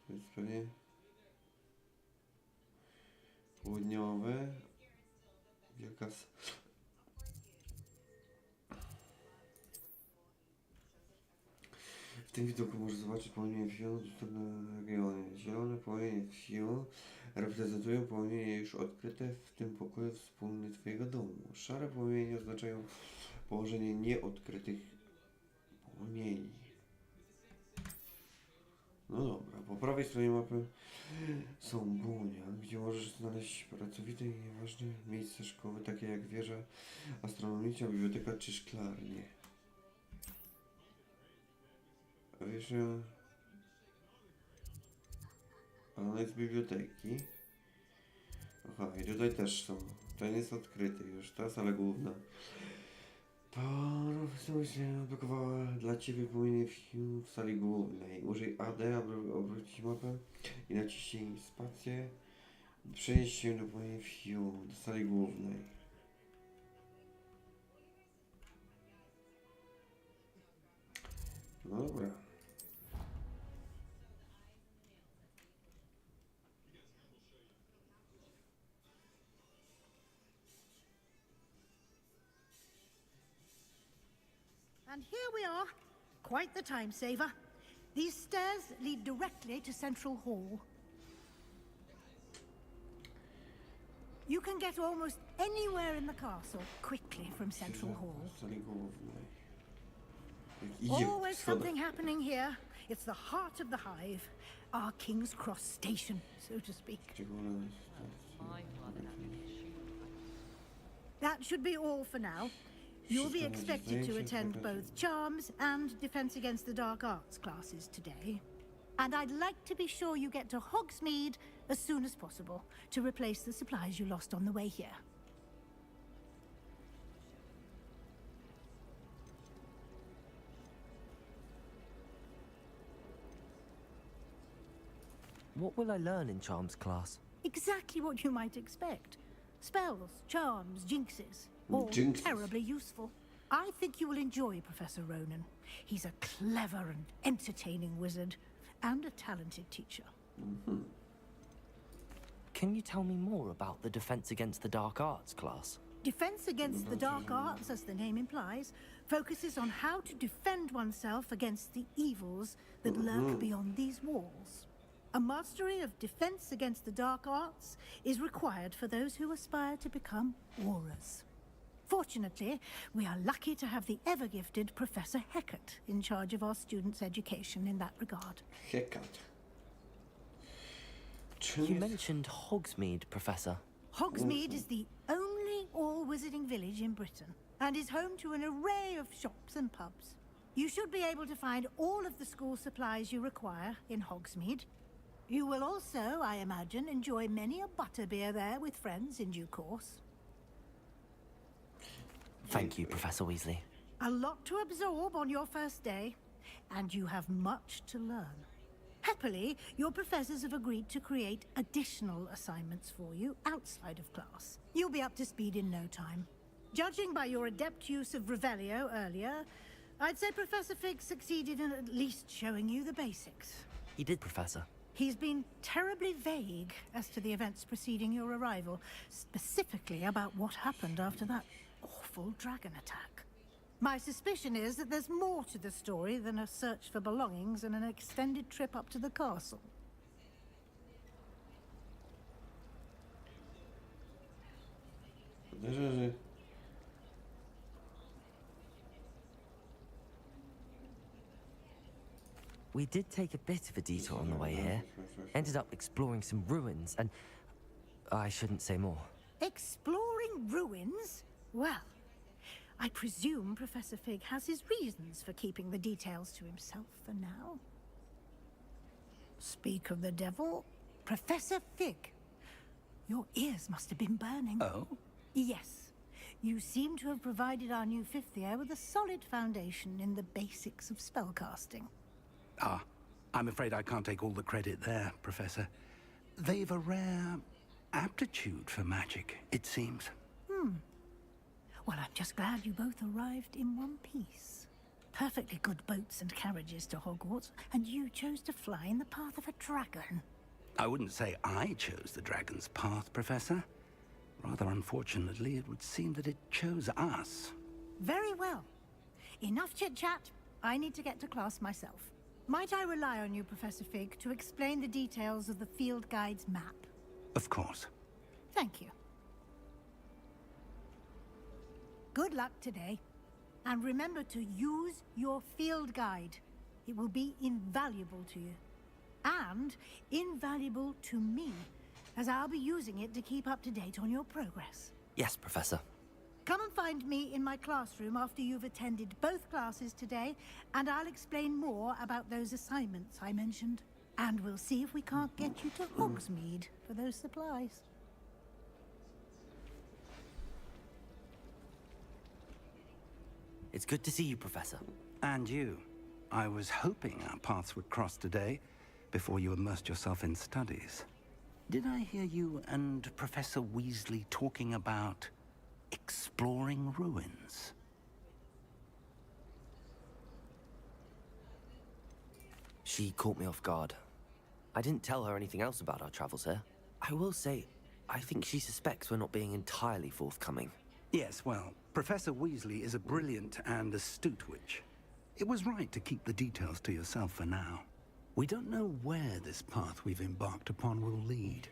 To jest pewnie południowe. Wielka sala. W tym widoku możesz zobaczyć połonienie Fion dostępne regiony. Zielone połonienie Fion reprezentują połonienie już odkryte w tym pokoju wspólny twojego domu. Szare połonienie oznaczają położenie nieodkrytych połonieni. No dobra, po prawej stronie mapy są błonia, gdzie możesz znaleźć pracowite i nieważne miejsca szkoły, takie jak wieża astronomiczna, biblioteka czy szklarnie. Wiesz, ona jest z biblioteki. Aha, i tutaj też są. Ten jest odkryty już, ta sala główna. Profesor się odblokowała dla ciebie płomienie film w sali głównej. Użyj AD, aby obrócić mapę i naciśnij spację. Przenieść się do płomienia film do sali głównej. No dobra. And here we are. Quite the time saver. These stairs lead directly to Central Hall. You can get almost anywhere in the castle quickly from Central Hall. Sali głównej. Jak idzie Always w schodach. something happening here. It's the heart of the hive. Our King's Cross station, so to speak. That should be all for now. You'll be expected to attend both Charms and Defense Against the Dark Arts classes today. And I'd like to be sure you get to Hogsmeade as soon as possible to replace the supplies you lost on the way here. What will I learn in Charms class? Exactly what you might expect. Spells, charms, jinxes. All Jinxes. terribly useful. I think you will enjoy Professor Ronan. He's a clever and entertaining wizard, and a talented teacher. Can you tell me more about the Defense Against the Dark Arts class? Defense Against the Dark Arts, as the name implies, focuses on how to defend oneself against the evils that lurk beyond these walls. A mastery of Defense Against the Dark Arts is required for those who aspire to become Aurors. Fortunately, we are lucky to have the ever-gifted Professor Hecat in charge of our students' education in that regard. Hecat. You mentioned Hogsmeade, Professor. Hogsmeade is the only all-wizarding village in Britain, and is home to an array of shops and pubs. You should be able to find all of the school supplies you require in Hogsmeade. You will also, I imagine, enjoy many a butterbeer there with friends in due course. Thank you, Professor Weasley. A lot to absorb on your first day, and you have much to learn. Happily, your professors have agreed to create additional assignments for you outside of class. You'll be up to speed in no time. Judging by your adept use of Revelio earlier, I'd say Professor Fig succeeded in at least showing you the basics. He did, Professor. He's been terribly vague as to the events preceding your arrival, specifically about what happened after that awful dragon attack. My suspicion is that there's more to the story than a search for belongings and an extended trip up to the castle. We did take a bit of a detour on the way here. Ended up exploring some ruins, and I shouldn't say more. Exploring ruins? Well, I presume Professor Fig has his reasons for keeping the details to himself for now. Speak of the devil, Professor Fig. Your ears must have been burning. Oh? Yes. You seem to have provided our new fifth year with a solid foundation in the basics of spellcasting. Ah, I'm afraid I can't take all the credit there, Professor. They've a rare aptitude for magic, it seems. Well, I'm just glad you both arrived in one piece. Perfectly good boats and carriages to Hogwarts, and you chose to fly in the path of a dragon. I wouldn't say I chose the dragon's path, Professor. Rather unfortunately, it would seem that it chose us. Very well. Enough chit-chat. I need to get to class myself. Might I rely on you, Professor Fig, to explain the details of the field guide's map? Of course. Thank you. Good luck today. And remember to use your field guide. It will be invaluable to you. And invaluable to me, as I'll be using it to keep up to date on your progress. Yes, Professor. Come and find me in my classroom after you've attended both classes today, and I'll explain more about those assignments I mentioned. And we'll see if we can't get you to Hogsmeade for those supplies. It's good to see you, Professor. And you. I was hoping our paths would cross today, before you immersed yourself in studies. Did I hear you and Professor Weasley talking about exploring ruins? She caught me off guard. I didn't tell her anything else about our travels here. I will say, I think she suspects we're not being entirely forthcoming. Yes, well, Professor Weasley is a brilliant and astute witch. It was right to keep the details to yourself for now. We don't know where this path we've embarked upon will lead.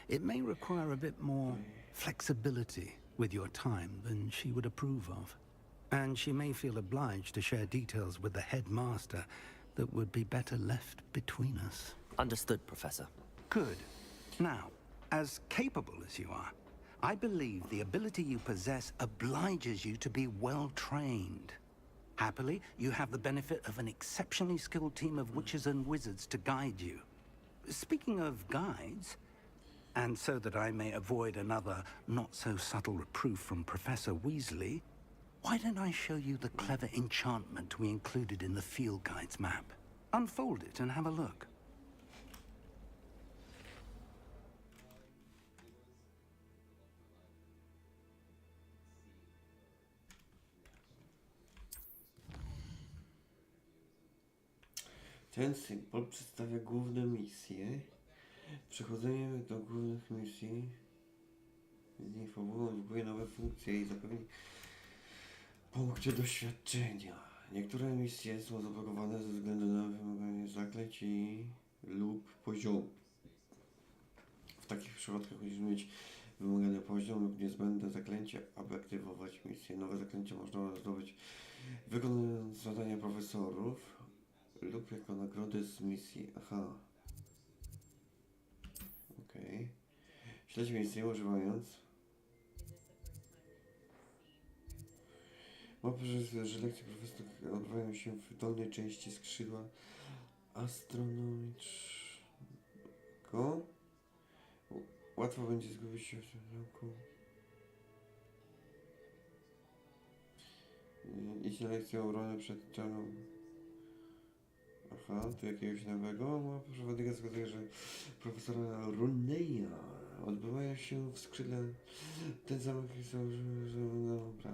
It may require a bit more flexibility with your time than she would approve of. And she may feel obliged to share details with the headmaster that would be better left between us. Understood, Professor. Good. Now, as capable as you are, I believe the ability you possess obliges you to be well trained. Happily, you have the benefit of an exceptionally skilled team of witches and wizards to guide you. Speaking of guides, and so that I may avoid another not-so-subtle reproof from Professor Weasley, why don't I show you the clever enchantment we included in the field guide's map? Unfold it and have a look. Ten symbol przedstawia główne misje. Przechodzenie do głównych misji z nich odblokuje nowe funkcje i zapewni punkty doświadczenia. Niektóre misje są zablokowane ze względu na wymaganie zaklęć lub poziomu. W takich przypadkach musisz mieć wymagany poziom lub niezbędne zaklęcie, aby aktywować misję. Nowe zaklęcia można zdobyć wykonując zadania profesorów lub jako nagrody z misji. Aha. Okej. Śledź misję używając mapy, że lekcje profesora odbywają się w dolnej części skrzydła astronomicznego. Łatwo będzie zgubić się w tym roku. Idź na lekcję obrony przed czarną. Aha, tu jakiegoś nowego. Mapa przewodnika wskazuje, że profesora Runeya odbywają się w skrzydle ten zamek jest dobra.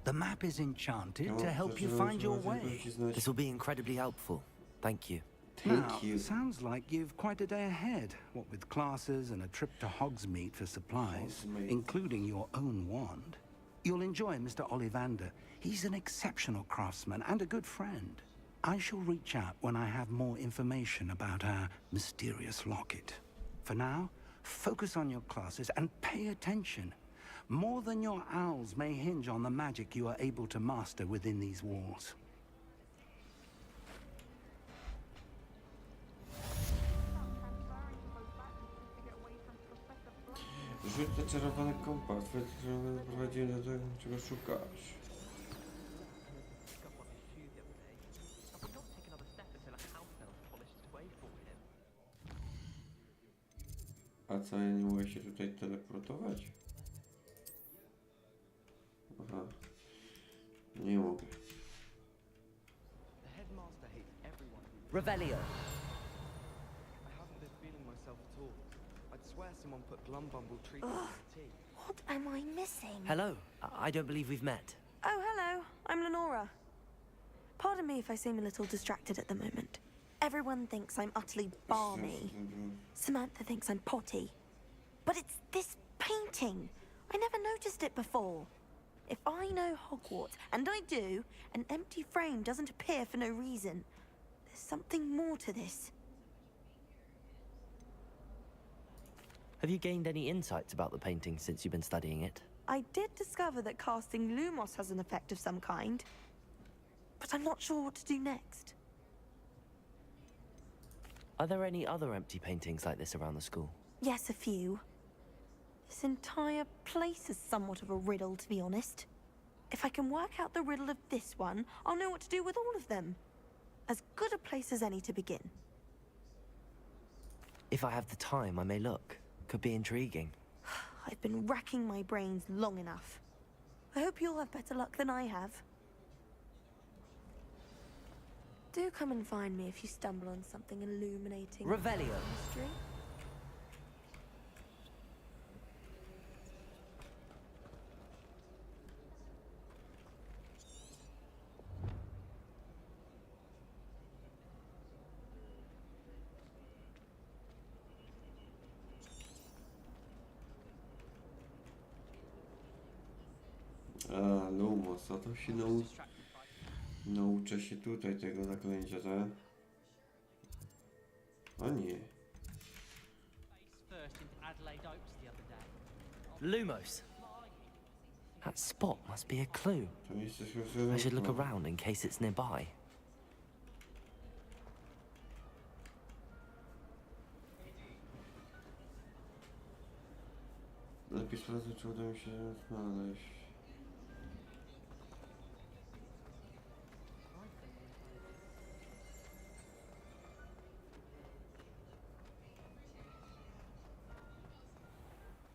The map is enchanted to help you find your way. This will be incredibly helpful. Thank you. Now, sounds like you've quite a day ahead, what with classes and a trip to Hogsmeade for supplies, including your own wand. You'll enjoy Mr. Ollivander. He's an exceptional craftsman and a good friend. I shall reach out when I have more information about our mysterious locket. For now, focus on your classes and pay attention. More than your owls may hinge on the magic you are able to master within these walls. Rzuć zaczarowany kompas, prowadzi do tego, czego szukasz. A co, ja nie mogę się tutaj teleportować? Aha. Nie mogę. Revelio. I haven't been feeling myself at all. I'd swear someone put Glumbumble treatment in the tea. What am I missing? Hello. I don't believe we've met. Oh, hello. I'm Lenora. Pardon me if I seem a little distracted at the moment. Everyone thinks I'm utterly balmy. Samantha thinks I'm potty. But it's this painting. I never noticed it before. If I know Hogwarts, and I do, an empty frame doesn't appear for no reason. There's something more to this. Have you gained any insights about the painting since you've been studying it? I did discover that casting Lumos has an effect of some kind. But I'm not sure what to do next. Are there any other empty paintings like this around the school? Yes, a few. This entire place is somewhat of a riddle, to be honest. If I can work out the riddle of this one, I'll know what to do with all of them. As good a place as any to begin. If I have the time, I may look. Could be intriguing. I've been racking my brains long enough. I hope you'll have better luck than I have. Do come and find me if you stumble on something illuminating. Revelio. Mystery. A, Lumos, a to się nauczę się tutaj tego zaklęcia, tak? O nie. Lumos. That spot must be a clue. To miejsce się I should look rozwiązło. around in case it's nearby. Lepiej sprawdzę, czy uda mi się znaleźć.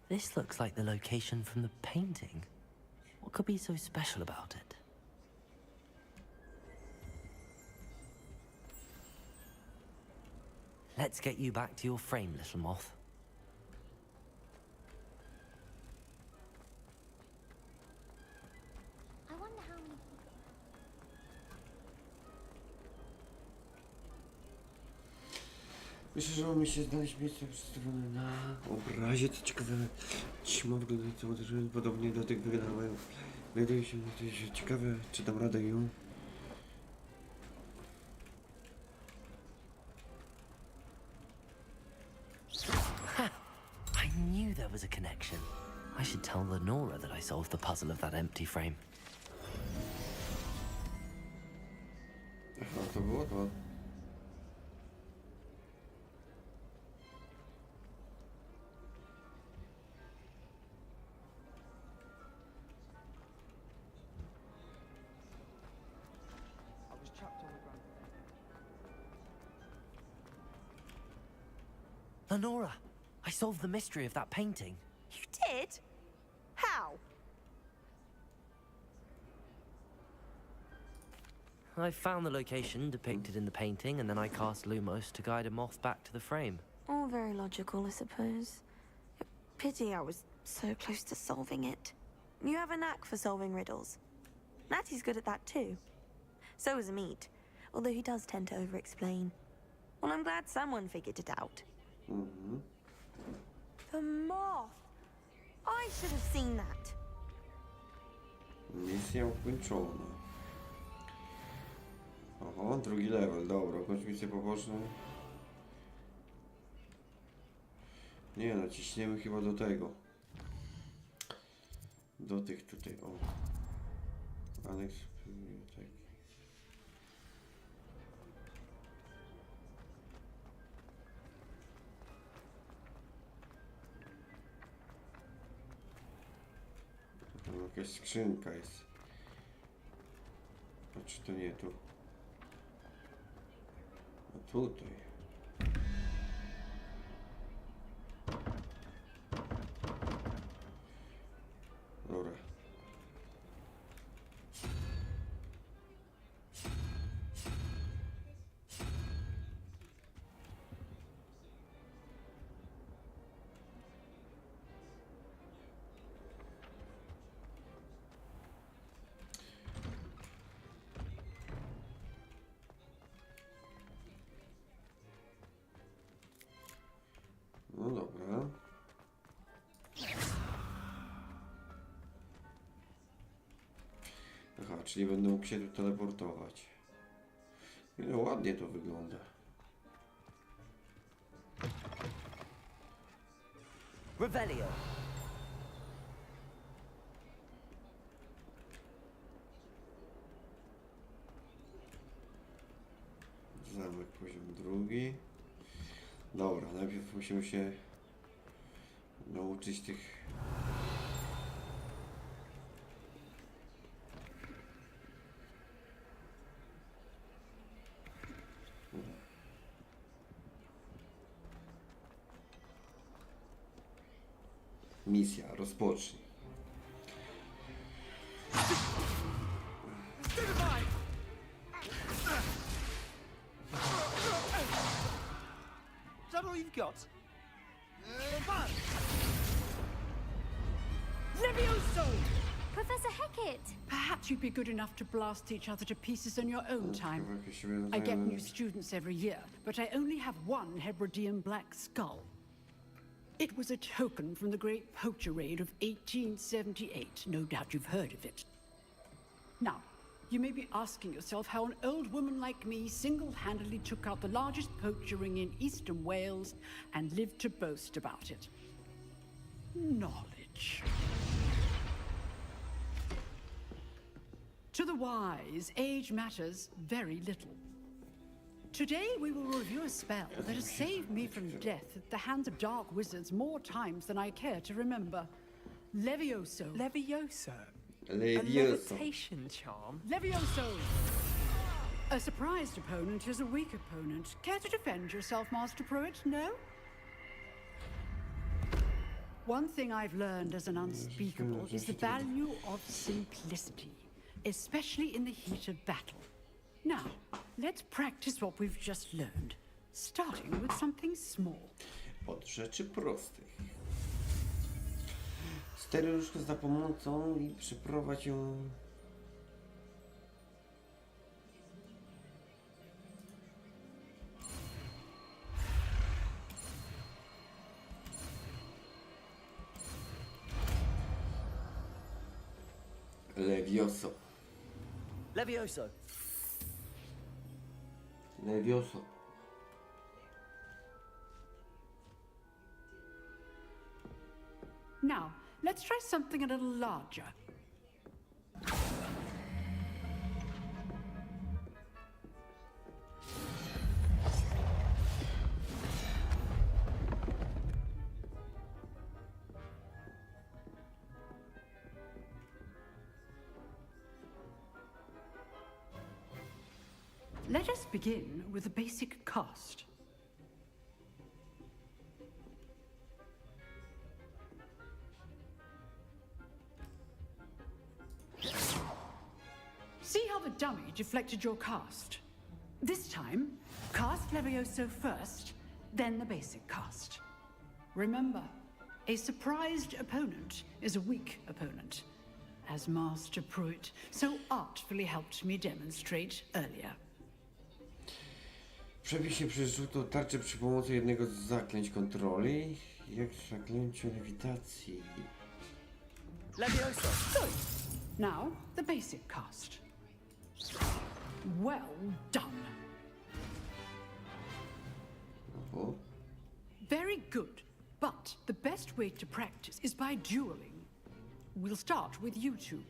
This looks like the location from the painting. What could be so special about it? Let's get you back to your frame, little moth. I wonder how many people... Myślę, że ma mi się znaleźć miejsce przedstawione na obrazie. To ciekawe, ćma wyglądające uderzyłem podobnie do tych wygnałych. Wydaje się mi coś ciekawe, czy dam radę ją. Ha! I knew there was a connection. I should tell Lenora that I solved the puzzle of that empty frame. Aha, to było to. I was trapped on the ground. Lenora, I solved the mystery of that painting. You did? How? I found the location depicted in the painting, and then I cast Lumos to guide a moth back to the frame. All very logical, I suppose. Pity I was so close to solving it. You have a knack for solving riddles. Natty's good at that too. So is Amit, although he does tend to over-explain. Well, I'm glad someone figured it out. Mhm. The moth! I should have seen that. Misja ukończona. Oho, drugi level, dobra, kończ misję poboczną. Nie, naciśniemy chyba do tego. Do tych tutaj, o. Aneks biblioteki. Tam jakaś skrzynka jest. A czy to nie tu? A tutaj. Dobra. No dobra. Aha, czyli będę mógł się tu teleportować. No ładnie to wygląda. Revelio. Zamek poziom drugi. Dobra, najpierw musimy się nauczyć tych... Misja, rozpocznij. Is that all you've got? Levioso! Professor Hecat! Perhaps you'd be good enough to blast each other to pieces in your own time. I get new students every year, but I only have one Hebridean black skull. It was a token from the Great Poacher Raid of 1878. No doubt you've heard of it. Now, you may be asking yourself how an old woman like me single-handedly took out the largest poacher ring in eastern Wales and lived to boast about it. Knowledge. To the wise, age matters very little. Today we will review a spell that has saved me from death at the hands of dark wizards more times than I care to remember. Levioso. Levioso? A Levioso. levitation charm? Levioso! A surprised opponent is a weak opponent. Care to defend yourself, Master Pruitt? No? One thing I've learned as an unspeakable is the value of simplicity, especially in the heat of battle. Now, let's practice what we've just learned, starting with something small. Od rzeczy prostych. Steruj różdżkę za pomocą i przeprowadź ją... Levioso. Levioso. Levioso. Now, let's try something a little larger. Let us begin with a basic cast. See how the dummy deflected your cast? This time, cast Levioso first, then the basic cast. Remember, a surprised opponent is a weak opponent, as Master Pruitt so artfully helped me demonstrate earlier. Przebij się przez żółtą tarczę przy pomocy jednego z zaklęć kontroli, jak zaklęcie lewitacji. Levioso! Now, the basic cast. Well done. Oh. Very good, but the best way to practice is by dueling. We'll start with you two.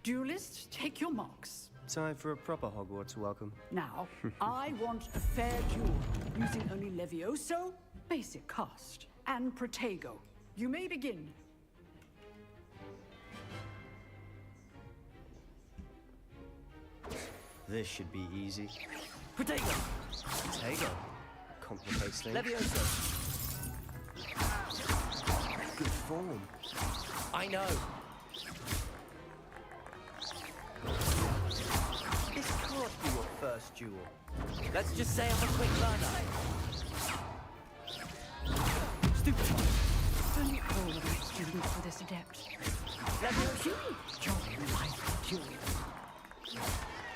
Duelists, take your marks. Time for a proper Hogwarts welcome. Now, I want a fair duel, using only Levioso, basic cast, and Protego. You may begin. This should be easy. Protego! Protego. Complicates things. Levioso! Good form. I know. This can't be your first duel. Let's just say I'm a quick learner. Stupid. Only all the right students for this adept. Levioso! Join life duel.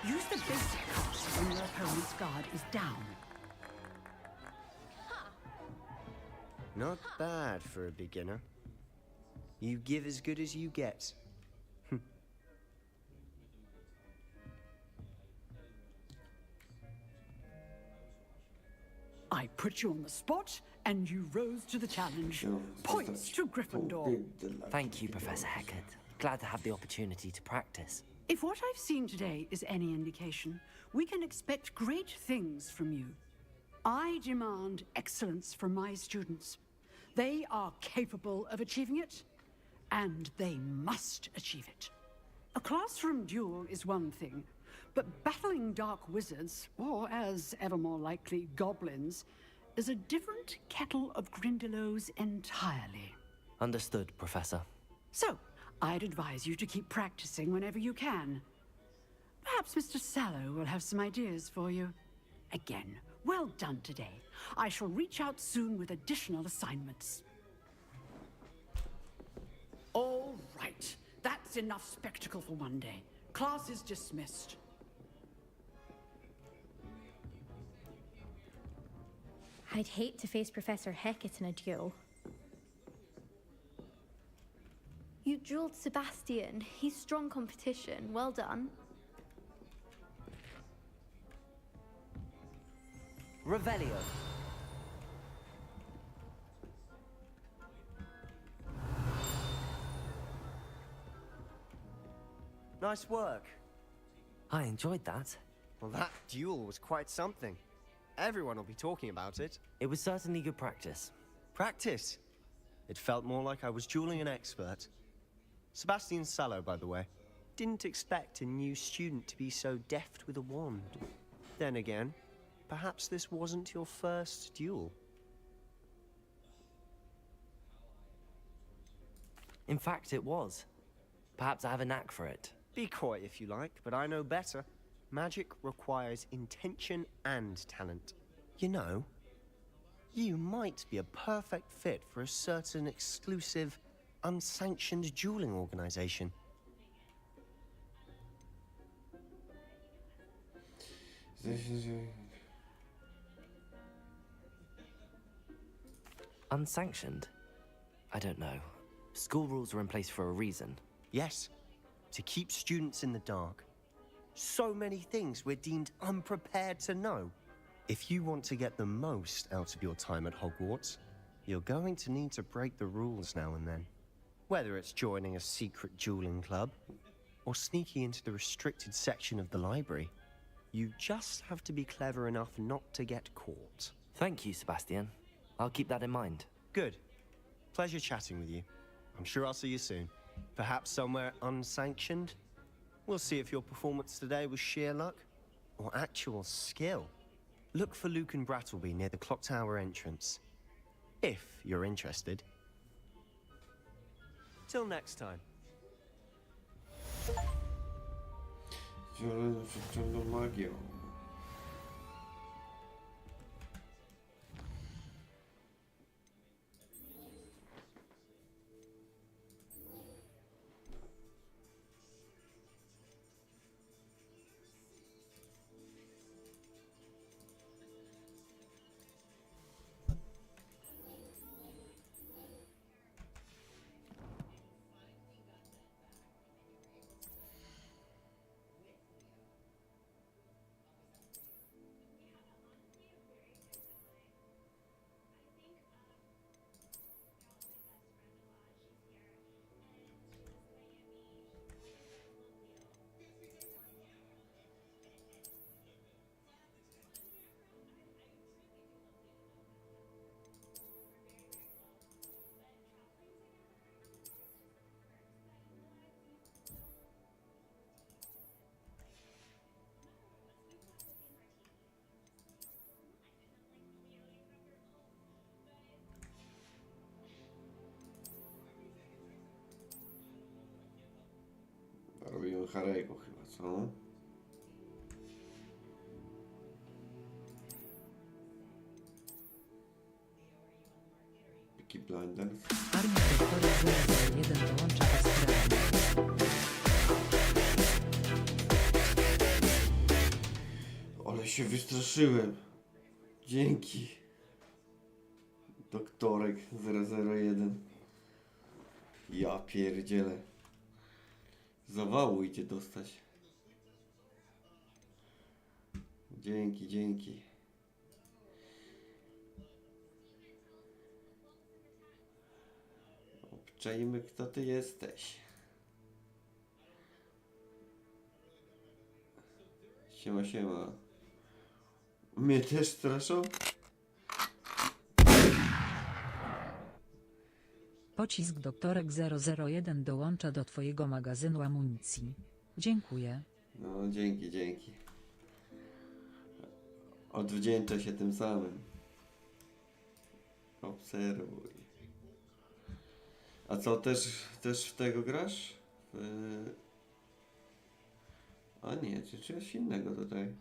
Use the basic cast when your opponent's guard is down. Not bad for a beginner. You give as good as you get. I put you on the spot, and you rose to the challenge. Points to Gryffindor. Thank you, Professor Hecat. Glad to have the opportunity to practice. If what I've seen today is any indication, we can expect great things from you. I demand excellence from my students. They are capable of achieving it, and they must achieve it. A classroom duel is one thing, but battling dark wizards, or as ever more likely, goblins, is a different kettle of Grindylows entirely. Understood, Professor. So, I'd advise you to keep practicing whenever you can. Perhaps Mr. Sallow will have some ideas for you. Again, well done today. I shall reach out soon with additional assignments. All right. That's enough spectacle for one day. Class is dismissed. I'd hate to face Professor Hecat in a duel. You dueled Sebastian. He's strong competition. Well done. Revelio. Nice work. I enjoyed that. Well, that duel was quite something. Everyone will be talking about it. It was certainly good practice. Practice? It felt more like I was dueling an expert. Sebastian Sallow, by the way. Didn't expect a new student to be so deft with a wand. Then again, perhaps this wasn't your first duel. In fact, it was. Perhaps I have a knack for it. Be coy if you like, but I know better. Magic requires intention and talent. You know, you might be a perfect fit for a certain exclusive, unsanctioned dueling organization. Unsanctioned? I don't know. School rules are in place for a reason. Yes, to keep students in the dark. So many things we're deemed unprepared to know. If you want to get the most out of your time at Hogwarts, you're going to need to break the rules now and then. Whether it's joining a secret dueling club, or sneaking into the restricted section of the library, you just have to be clever enough not to get caught. Thank you, Sebastian. I'll keep that in mind. Good. Pleasure chatting with you. I'm sure I'll see you soon. Perhaps somewhere unsanctioned? We'll see if your performance today was sheer luck or actual skill. Look for Luke and Brattleby near the clock tower entrance, if you're interested. Till next time. Magią. Robimy Harry'ego chyba, co? Peaky Blinders. Armia Doktora 001 dołącza do skraju. Ale się wystraszyłem. Dzięki. Doktorek 001. Ja pierdzielę. Zawału idzie dostać. Dzięki, dzięki. Obczajmy, kto ty jesteś. Siema, siema. Mnie też straszą? Pocisk Doktorek 001 dołącza do twojego magazynu amunicji. Dziękuję. No, dzięki, dzięki. Odwdzięczę się tym samym. Obserwuj. A co, też w tego grasz? A nie, czy coś innego tutaj.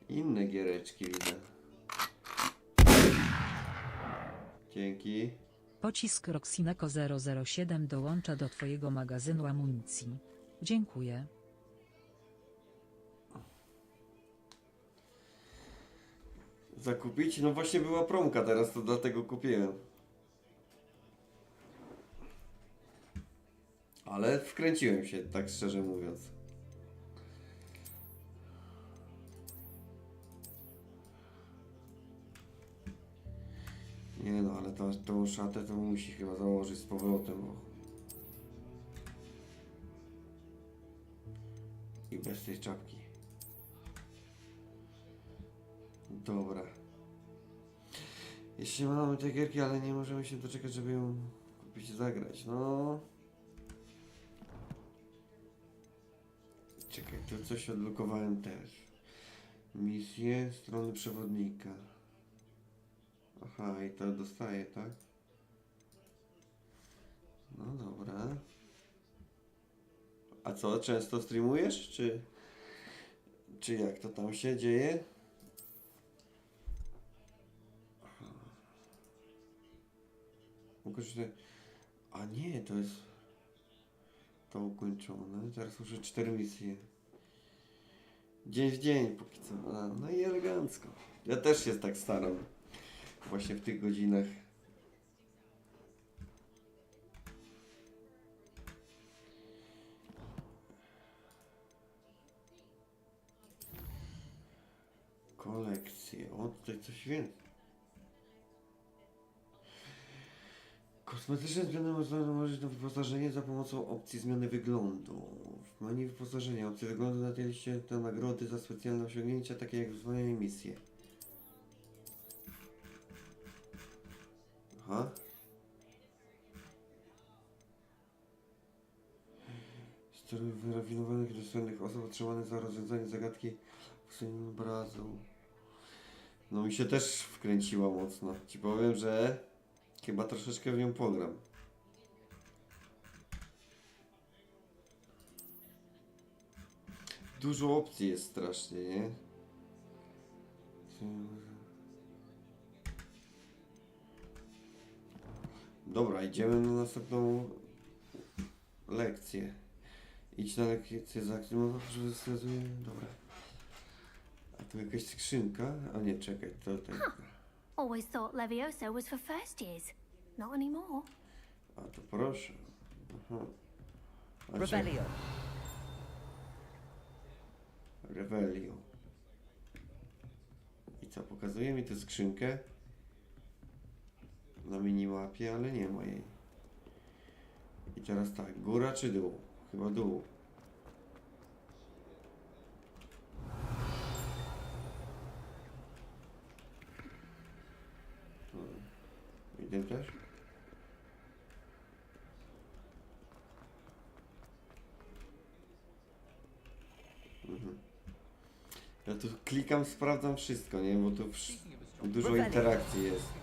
Inne giereczki widzę. Dzięki. Pocisk Roxineko 007 dołącza do twojego magazynu amunicji. Dziękuję. Zakupić? No właśnie była promka teraz, to dlatego kupiłem. Ale wkręciłem się, tak szczerze mówiąc. Nie no, ale tą szatę to musi chyba założyć z powrotem, bo... I bez tej czapki. Dobra. Jeszcze mamy te gierki, ale nie możemy się doczekać, żeby ją kupić i zagrać. No. Czekaj, tu coś odblokowałem też. Misje strony przewodnika. Aha, i to dostaję, tak? No dobra. A co, często streamujesz, czy jak to tam się dzieje? A nie, to jest to ukończone. Teraz muszę 4 misje. Dzień w dzień póki co. No i elegancko. Ja też się tak staram. Właśnie w tych godzinach. Kolekcje. O, tutaj coś więcej. Kosmetyczne zmiany można nałożyć na wyposażenie za pomocą opcji zmiany wyglądu. W menu wyposażenia opcje wyglądu na tej liście to nagrody za specjalne osiągnięcia, takie jak wyzwania i misje. Aha. Steruj wyrafinowanych i dostępnych osób otrzymanych za rozwiązanie zagadki w swoim obrazu. No mi się też wkręciła mocno. Ci powiem, że chyba troszeczkę w nią pogram. Dużo opcji jest strasznie, nie? Dobra, idziemy na następną lekcję. Idź na lekcję zaaktywować, że wskazuje. Dobra. A tu jakaś skrzynka? A nie, czekaj, to tutaj. Always thought Levioso was for first years. Not anymore. A to proszę. Aha. Revelio. Revelio. I co, pokazuje mi tę skrzynkę na minimapie, ale nie ma jej. I teraz tak, góra czy dół? Chyba dół. Idę też? Ja tu klikam, sprawdzam wszystko, nie? Bo tu dużo interakcji jest.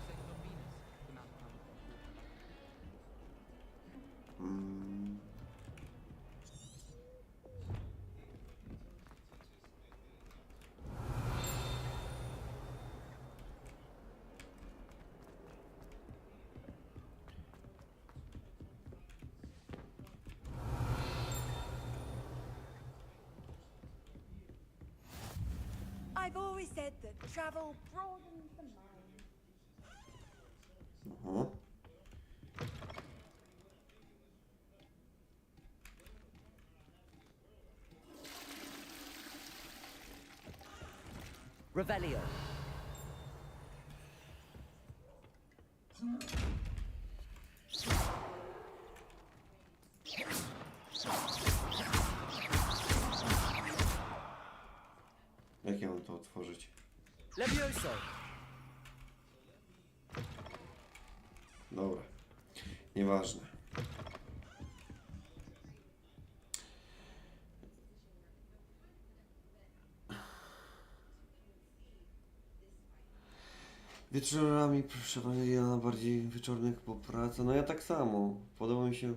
I've always said that travel broadens the mind. Aha. Revelio. Jak ja mam to otworzyć? Levioso. Dobra. Nieważne. Wieczorami, proszę pana, ja bardziej wieczornych po pracy. No ja tak samo. Podoba mi się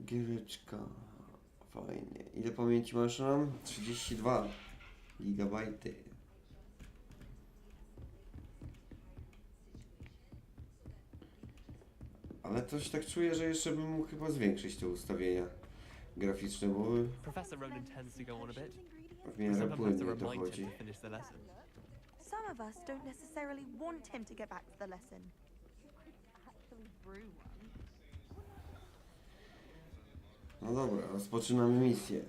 giereczka. Fajnie. Ile pamięci masz RAM? 32 gigabajty. Ale coś tak czuję, że jeszcze bym mógł chyba zwiększyć te ustawienia graficzne, bo Professor Ronan tends to go on a bit. w miarę Some have to płynnie remind dochodzi. him to finish the lesson. Some of us don't necessarily want him to get back to the lesson. Actually brew one. No dobra, rozpoczynamy misję.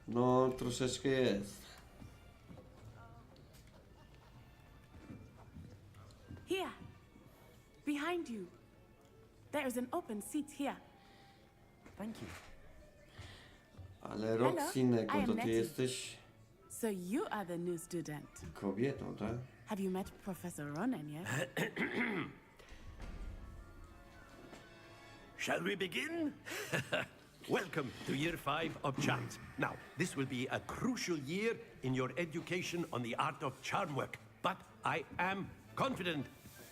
No, troszeczkę jest. Here. Behind you. There is an open seat here. Thank you. Ale Roxy I Neko, am to ty Nettie. jesteś So you are the new student. kobietą, tak? Have you met Professor Ronan yet? Shall we begin? Welcome to Year 5 of Charms. Now, this will be a crucial year in your education on the art of charm work, but I am confident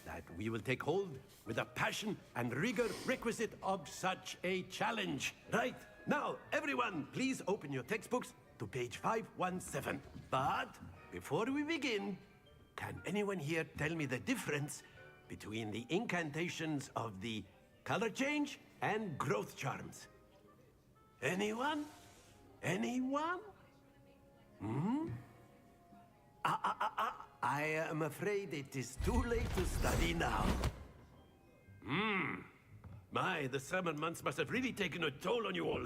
that we will take hold with the passion and rigor requisite of such a challenge. Right, now, everyone, please open your textbooks to page 517. But before we begin, can anyone here tell me the difference between the incantations of the color change and growth charms? Anyone? Anyone? Hmm? I am afraid it is too late to study now. My, the summer months must have really taken a toll on you all.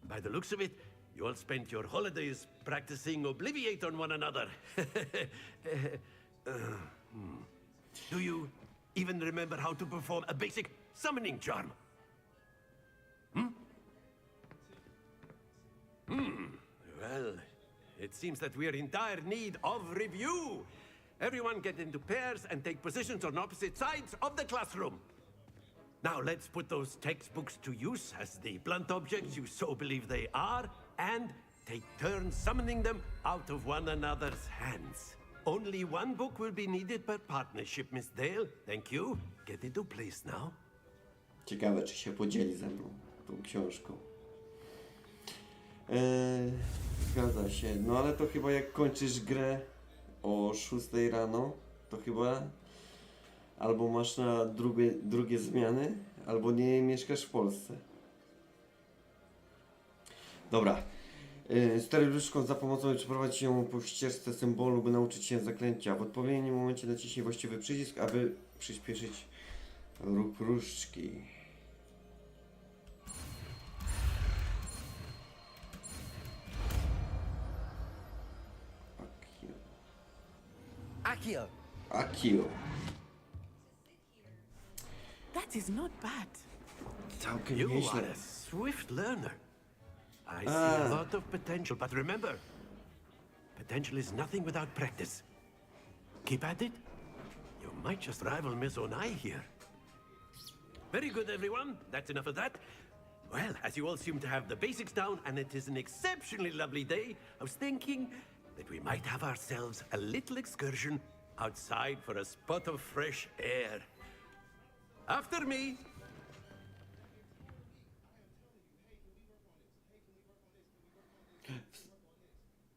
By the looks of it, you all spent your holidays practicing Obliviate on one another. Do you even remember how to perform a basic summoning charm? Well, it seems that we are in dire need of review. Everyone get into pairs and take positions on opposite sides of the classroom. Now let's put those textbooks to use as the blunt objects you so believe they are, and take turns summoning them out of one another's hands. Only one book will be needed per partnership, Miss Dale. Thank you. Get into place now. Ciekawe, czy się podzieli ze mną tą książką. Zgadza się. No ale to chyba jak kończysz grę o 6 rano, to chyba albo masz na drugie zmiany, albo nie mieszkasz w Polsce. Dobra. Steryluszką za pomocą przeprowadź ją po ścieżce symbolu, by nauczyć się zaklęcia. W odpowiednim momencie naciśnij właściwy przycisk, aby przyspieszyć ruch różdżki. Accio. Accio. That is not bad. Całkiem You nieźle. are a swift learner. I see a lot of potential, but remember, potential is nothing without practice. Keep at it. You might just rival Miss Onai here. Very good, everyone. That's enough of that. Well, as you all seem to have the basics down, and it is an exceptionally lovely day, I was thinking that we might have ourselves a little excursion outside for a spot of fresh air. After me.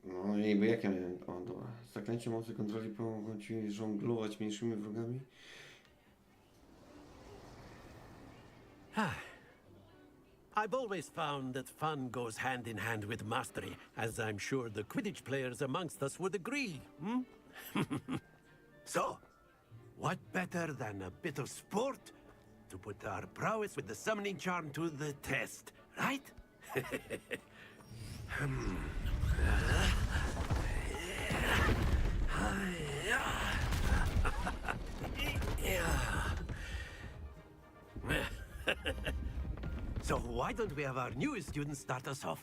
No niby jak ja miałem... O, dobra. Zaklęcie mocy kontroli pomogą ci żonglować mniejszymi wrogami. I've always found that fun goes hand in hand with mastery, as I'm sure the Quidditch players amongst us would agree. So, what better than a bit of sport to put our prowess with the summoning charm to the test, right? So why don't we have our newest student start us off?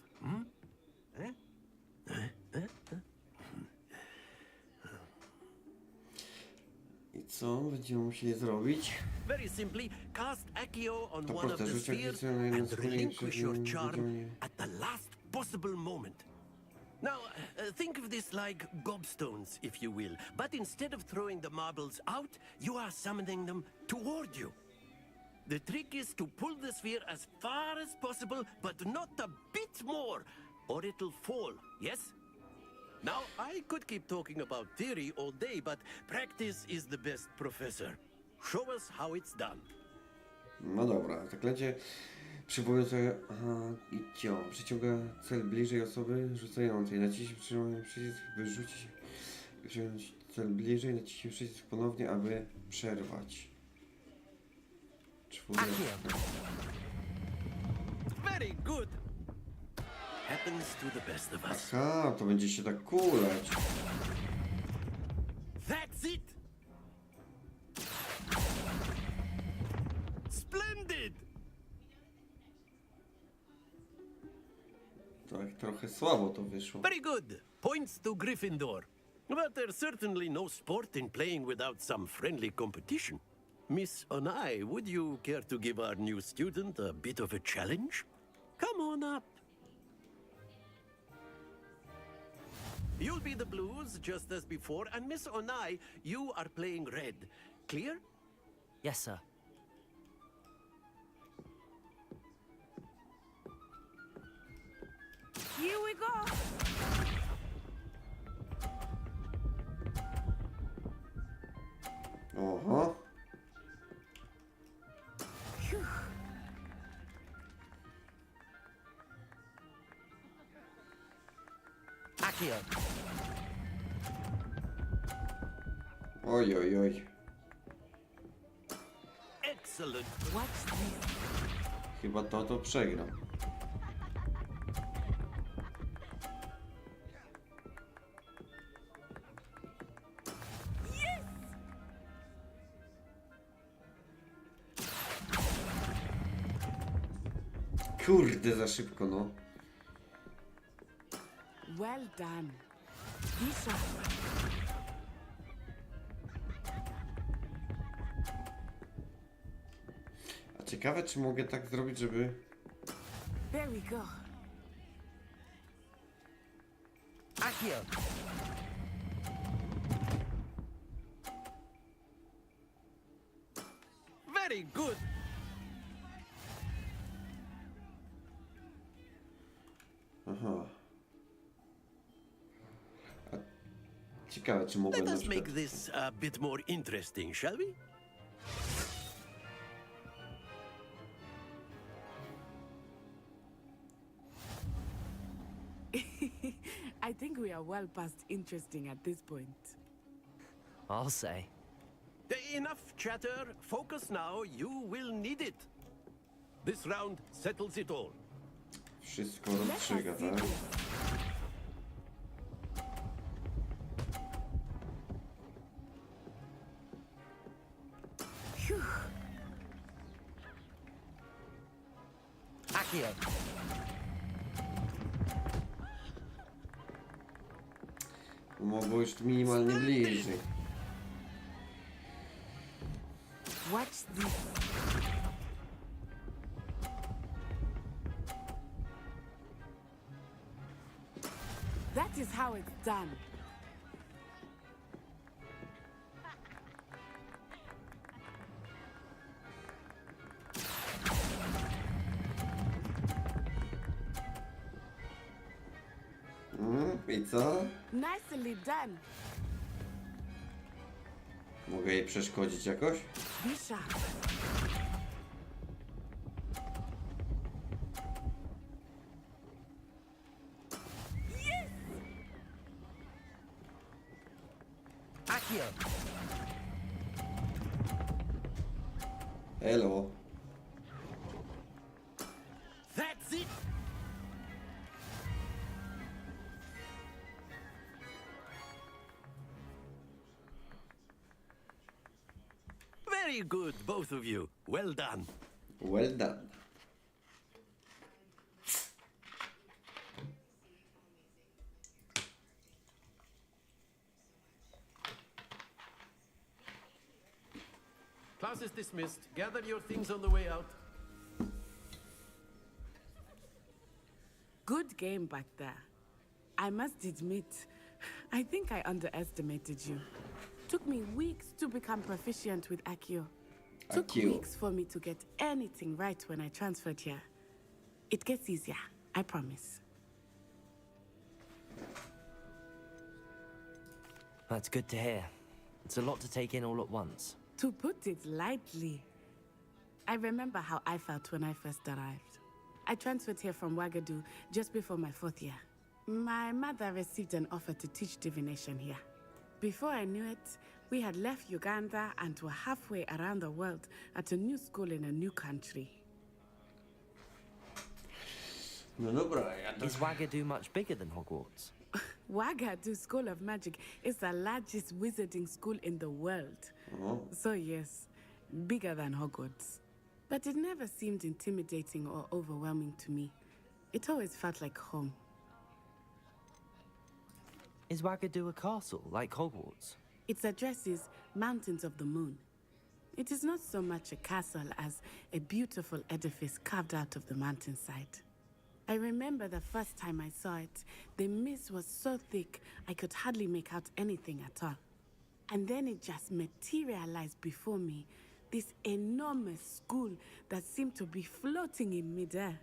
I co będziemy musieli zrobić? Very simply, cast Accio on To one of the powtórzyć spheres akcję na jednym and z relinquish your kolejnych charm widziałem. at the last possible moment. Now, think of this like gobstones, if you will. But instead of throwing the marbles out, you are summoning them toward you. The trick is to pull the sphere as far as possible, but not a bit more, or it'll fall, yes? Now, I could keep talking about theory all day, but practice is the best professor. Show us how it's done. No dobra, zaklęcie przywołuje... Aha, i ciąg. Przyciąga cel bliżej osoby rzucającej. Naciśnij przytrzymany przycisk, by rzucić i przyjąć cel bliżej. Naciśnij przycisk ponownie, aby przerwać. Czwóreczka. Very good. Happens to the best of us. Aha, to będzie się tak kuleć. That's it. Splendid. Tak trochę słabo to wyszło. Very good. Points to Gryffindor. But there's certainly no sport in playing without some friendly competition. Miss Onai, would you care to give our new student a bit of a challenge? Come on up. You'll be the blues, just as before, and Miss Onai, you are playing red. Clear? Yes, sir. Here we go! Oho. Accio. Oj, oj, oj. Excellent. What's this? Chyba to przegram. Kurde, za szybko, no. Well done. Lisa. A ciekawe, czy mogę tak zrobić, żeby... There we go. Accio. Very good. Aha. A ciekawe, czy mogę Let na us przykład... make this a bit more interesting, shall we? I think we are well past interesting at this point. I'll say. Enough chatter. Focus now. You will need it. This round settles it all. Wszystko rozstrzyga, tak? Accio. Mogło już minimalnie bliżej. Watch this. That is how it's done. I co? Nicely done. Mogę jej przeszkodzić jakoś? Be sharp. Accio. Elo. That's it. Very good, both of you. Well done. Well done. Class is dismissed. Gather your things on the way out. Good game back there. I must admit, I think I underestimated you. Took me weeks to become proficient with Accio. Took weeks for me to get anything right when I transferred here. It gets easier, I promise. That's good to hear. It's a lot to take in all at once. To put it lightly, I remember how I felt when I first arrived. I transferred here from Wagadu just before my 4th year. My mother received an offer to teach divination here. Before I knew it, we had left Uganda and were halfway around the world at a new school in a new country. No dobra, Is Wagadu much bigger than Hogwarts? Wagadu School of Magic is the largest wizarding school in the world. Oh. So yes, bigger than Hogwarts. But it never seemed intimidating or overwhelming to me. It always felt like home. Is Wagadu a castle, like Hogwarts? Its address is Mountains of the Moon. It is not so much a castle as a beautiful edifice carved out of the mountainside. I remember the first time I saw it, the mist was so thick I could hardly make out anything at all. And then it just materialized before me, this enormous school that seemed to be floating in midair.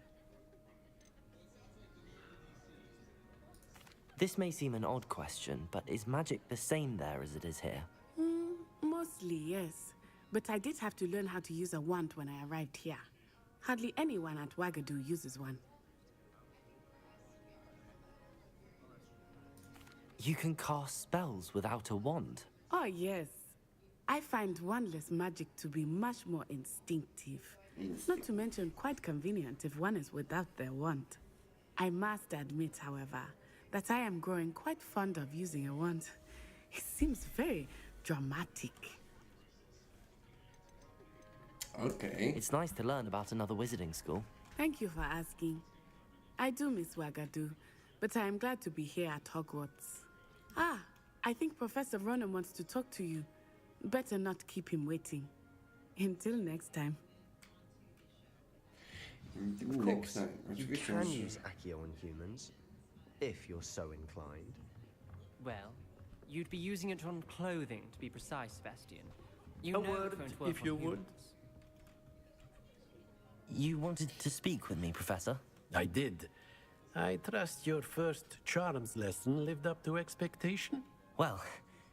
This may seem an odd question, but is magic the same there as it is here? Mostly, yes. But I did have to learn how to use a wand when I arrived here. Hardly anyone at Wagadu uses one. You can cast spells without a wand? Oh, yes. I find wandless magic to be much more instinctive. Not to mention quite convenient if one is without their wand. I must admit, however, that I am growing quite fond of using a wand. It seems very dramatic. Okay. It's nice to learn about another wizarding school. Thank you for asking. I do miss Wagadu, but I am glad to be here at Hogwarts. Ah, I think Professor Ronan wants to talk to you. Better not keep him waiting. Until next time. Of Next course, time. you Oczywiście can możesz- use Accio on humans, if you're so inclined. Well, you'd be using it on clothing, to be precise, Sebastian. You A know word, it won't work if on you would. humans. You wanted to speak with me, Professor? I did. I trust your first charms lesson lived up to expectation? Well,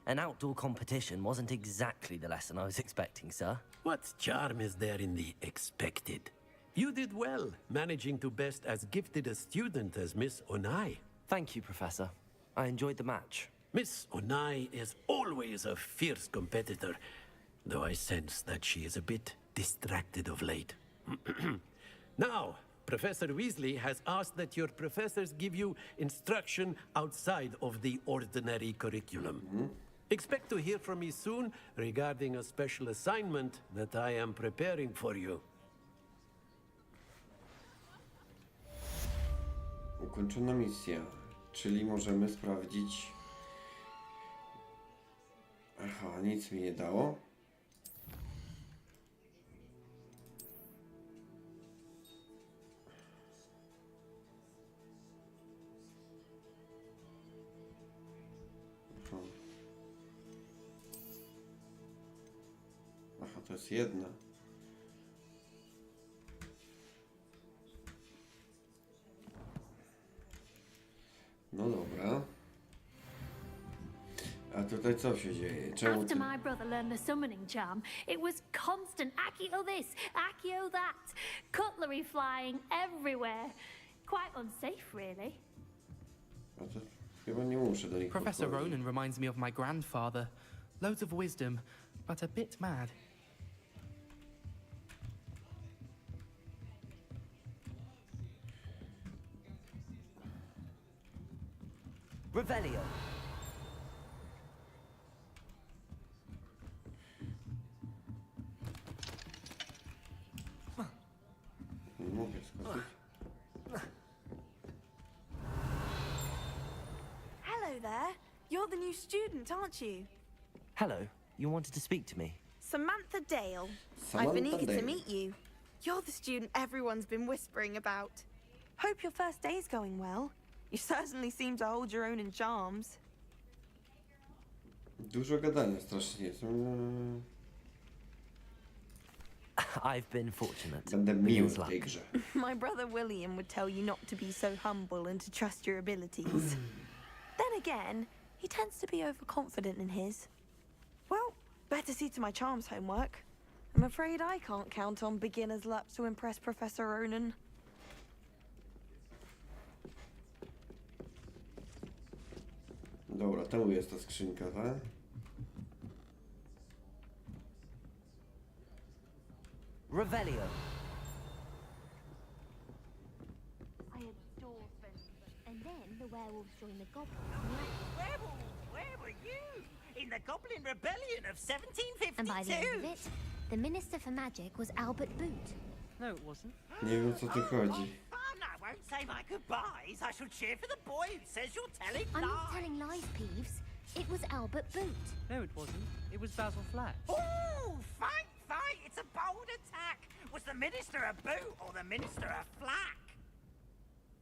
an outdoor competition wasn't exactly the lesson I was expecting, sir. What charm is there in the expected? You did well, managing to best as gifted a student as Miss Onai. Thank you, Professor. I enjoyed the match. Miss Onai is always a fierce competitor, though I sense that she is a bit distracted of late. Now, Professor Weasley has asked that your professors give you instruction outside of the ordinary curriculum. Expect to hear from me soon regarding a special assignment that I am preparing for you. Ukończona misja, czyli możemy sprawdzić... Aha, nic mi nie dało. Aha. Aha, to jest jedna. No dobra. A tutaj co się dzieje? Czemu After ty... my brother learned the summoning charm, it was constant Accio this, Accio that, cutlery flying everywhere. Quite unsafe, really. A to chyba nie muszę do nich Professor podchodzić. Ronan reminds me of my grandfather. Loads of wisdom, but a bit mad. Revelio. Nie mogę skoczyć. Hello there. You're the new student, aren't you? Hello. You wanted to speak to me? Samantha Dale. I've been Samantha eager Dale. to meet you. You're the student everyone's been whispering about. Hope your first day's going well. You certainly seem to hold your own in charms. Dużo gadania strasznie jest. I've been fortunate. Będę miły w tej grze. My brother William would tell you not to be so humble and to trust your abilities. Then again, he tends to be overconfident in his. Well, better see to my charms homework. I'm afraid I can't count on beginner's luck to impress Professor Ronan. Dobra, temu jest ta skrzynka, tak? Revelio. I adore friends. And then the werewolves joined the goblins. Werewolves, where were you? In the Goblin Rebellion of 1752? And by the end of it, the Minister for Magic was Albert Boot. No, it wasn't. Nie wiem, o co tu chodzi. Fun, I won't say my goodbyes. I shall cheer for the boy who says you're telling I'm lies. not telling lies, Peeves. It was Albert Boot. No, it wasn't. It was Basil Flack. Ooh, fight, fight! It's a bold attack. Was the Minister a boot or the Minister a flack?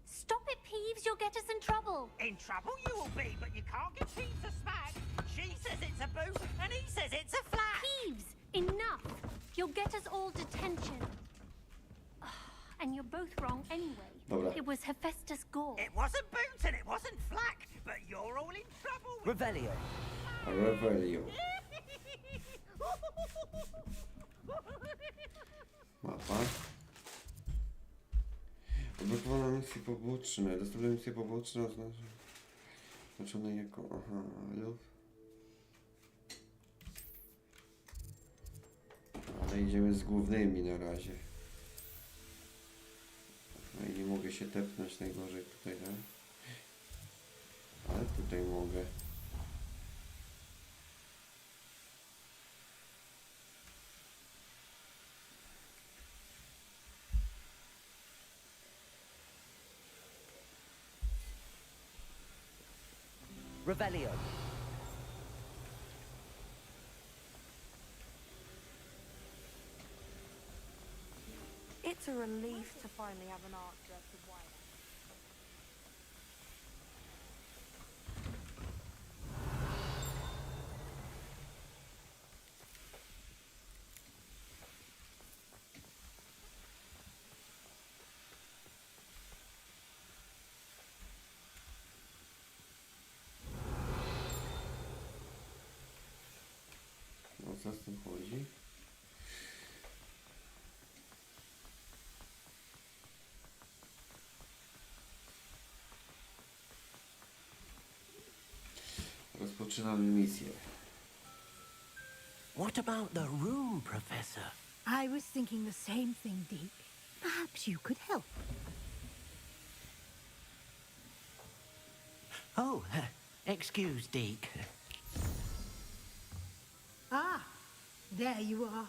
Stop it, Peeves. You'll get us in trouble. In trouble you will be, but you can't get Peeves to smack. She says it's a boot, and he says it's a flack. Peeves, enough. You'll get us all detention. And you're both wrong anyway. Dobra. It was Hephaestus Gore. It wasn't boot and it wasn't flack, but you're all in trouble. Revelio. Revelio. Mapa. Odblokowane misje poboczne. Dostępne misje poboczne oznaczone jako... Aha, lub... Ale idziemy z głównymi na razie. No i nie mogę się tepnąć najgorzej tutaj, tak? Ale tutaj mogę. Revelio. It's a relief to finally have an art dressed in white. O co z tym chodzi? Rozpoczynamy misję. What about the room, Professor? I was thinking the same thing, Deke. Perhaps you could help. Oh, excuse, Deke. Ah, there you are.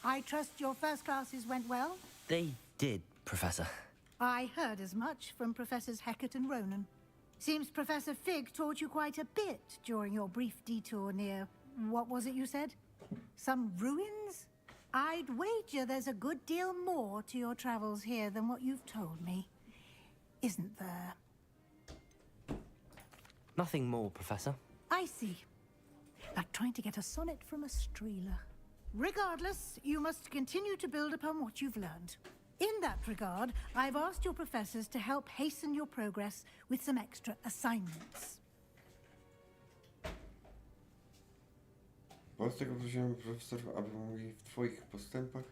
I trust your first classes went well? They did, Professor. I heard as much from Professors Hecat and Ronan. Seems Professor Fig taught you quite a bit during your brief detour near... what was it you said? Some ruins? I'd wager there's a good deal more to your travels here than what you've told me. Isn't there? Nothing more, Professor. I see. Like trying to get a sonnet from a streeler. Regardless, you must continue to build upon what you've learned. In that regard, I've asked your professors to help hasten your progress with some extra assignments. Wobec tego prosiłem profesorów, aby mogli w twoich postępach...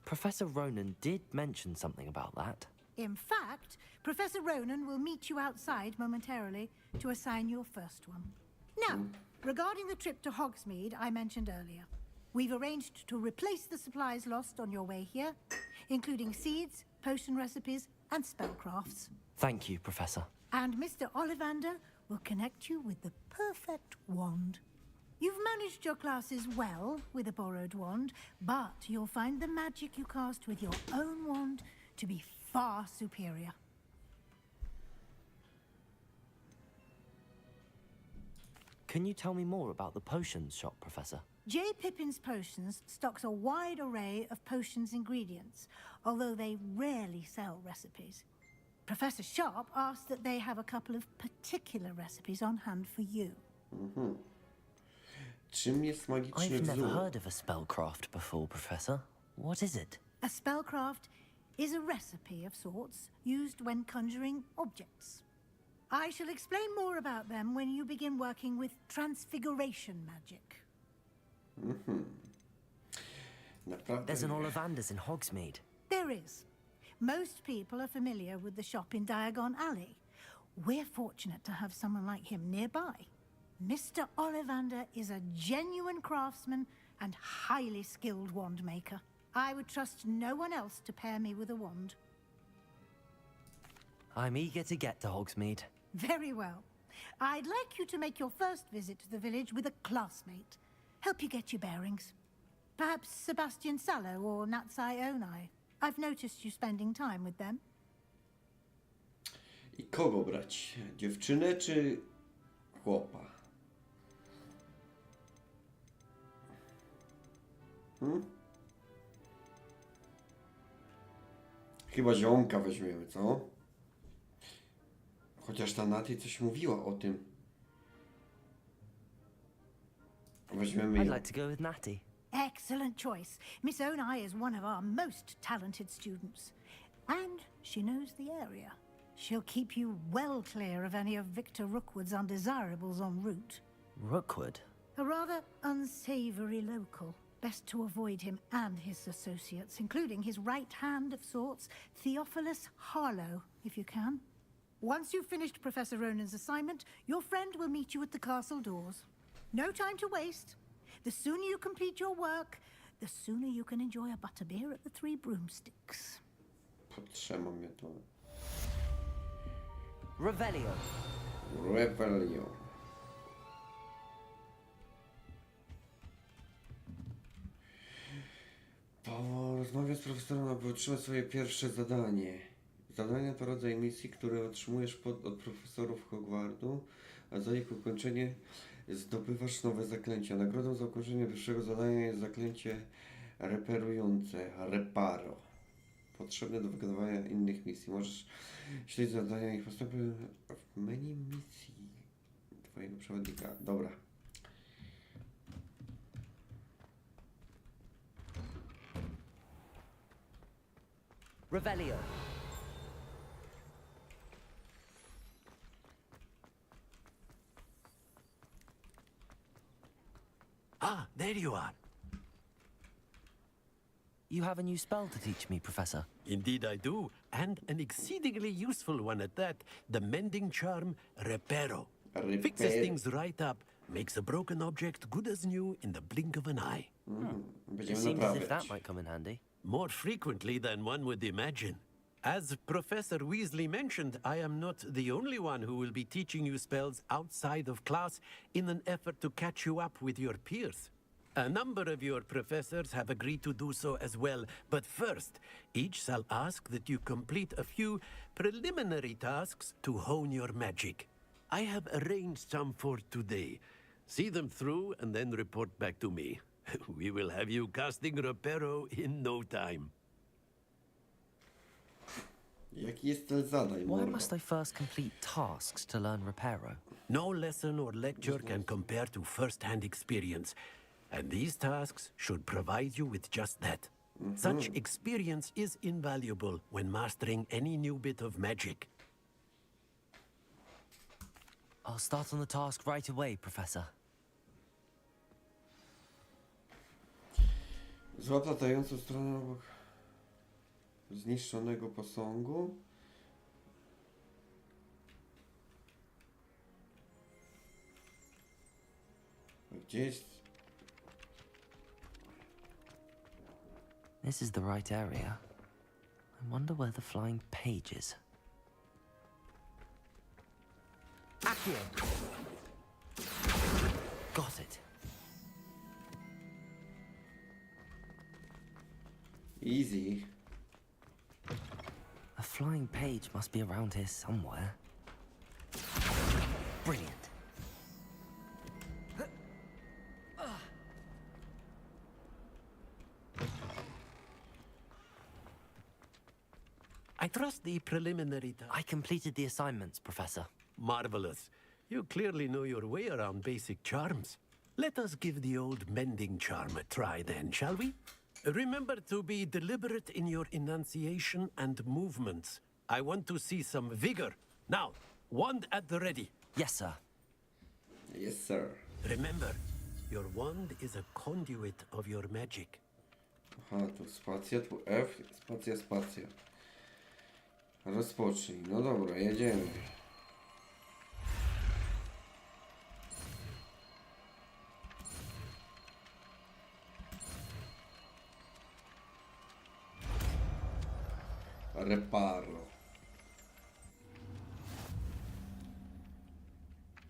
Professor Ronan did mention something about that. In fact, Professor Ronan will meet you outside momentarily to assign your first one. Now, regarding the trip to Hogsmeade I mentioned earlier, we've arranged to replace the supplies lost on your way here, including seeds, potion recipes, and spellcrafts. Thank you, Professor. And Mr. Ollivander will connect you with the perfect wand. You've managed your classes well with a borrowed wand, but you'll find the magic you cast with your own wand to be far superior. Can you tell me more about the potions shop, Professor? J. Pippin's Potions stocks a wide array of potions ingredients, although they rarely sell recipes. Professor Sharp asked that they have a couple of particular recipes on hand for you. Czym jest magiczny I've never wzór? heard of a spellcraft before, Professor. What is it? A spellcraft is a recipe of sorts used when conjuring objects. I shall explain more about them when you begin working with transfiguration magic. Naprawdę. There's an Ollivanders in Hogsmeade. There is. Most people are familiar with the shop in Diagon Alley. We're fortunate to have someone like him nearby. Mr. Ollivander is a genuine craftsman and highly skilled wand maker. I would trust no one else to pair me with a wand. I'm eager to get to Hogsmeade. Very well. I'd like you to make your first visit to the village with a classmate. Help you get your bearings. Perhaps Sebastian Sallow or Natsai Onai. I've noticed you spending time with them. I kogo brać? Dziewczynę czy chłopa? Chyba ziomka weźmiemy, co? Chociaż ta Nati coś mówiła o tym. Weźmiemy I'd ją. like to go with Natty. Excellent choice. Miss Onai is one of our most talented students. And she knows the area. She'll keep you well clear of any of Victor Rookwood's undesirables en route. Rookwood? A rather unsavory local. Best to avoid him and his associates, including his right hand of sorts, Theophilus Harlow, if you can. Once you've finished Professor Ronan's assignment, your friend will meet you at the castle doors. No time to waste. The sooner you complete your work, the sooner you can enjoy a butterbeer at the Three Broomsticks. Potrzeba mnie to. Revelio. Revelio. Po rozmowie z profesorem, aby otrzymać swoje pierwsze zadanie. Zadania to rodzaj misji, które otrzymujesz od profesorów Hogwartu, a za ich ukończenie zdobywasz nowe zaklęcia. Nagrodą za ukończenie pierwszego zadania jest zaklęcie reperujące, reparo. Potrzebne do wykonywania innych misji. Możesz śledzić zadania i ich postępy w menu misji twojego przewodnika. Dobra. Revelio. Ah, there you are. You have a new spell to teach me, Professor. Indeed I do, and an exceedingly useful one at that. The mending charm, Reparo. Fixes things right up, makes a broken object good as new in the blink of an eye. It seems as if that might come in handy. More frequently than one would imagine. As Professor Weasley mentioned, I am not the only one who will be teaching you spells outside of class in an effort to catch you up with your peers. A number of your professors have agreed to do so as well, but first, each shall ask that you complete a few preliminary tasks to hone your magic. I have arranged some for today. See them through and then report back to me. We will have you casting Reparo in no time. Jaki jest cel zadań, Why mordo? must I first complete tasks to learn Reparo? No lesson or lecture can compare to first-hand experience, and these tasks should provide you with just that. Such experience is invaluable when mastering any new bit of magic. I'll start on the task right away, Professor. Złap latającą stronę obok zniszczonego posągu. Gdzie jest? This is the right area. I wonder where the flying page is. Accio! Got it. Easy. A flying page must be around here somewhere. Brilliant. I trust the preliminary I completed the assignments, Professor. Marvelous. You clearly know your way around basic charms. Let us give the old mending charm a try then, shall we? Remember to be deliberate in your enunciation and movements. I want to see some vigor. Now, wand at the ready. Yes, sir. Yes, sir. Remember, your wand is a conduit of your magic. Aha, tu spacja, tu F, spacja, spacja. Rozpocznij. No dobra, jedziemy. Reparo.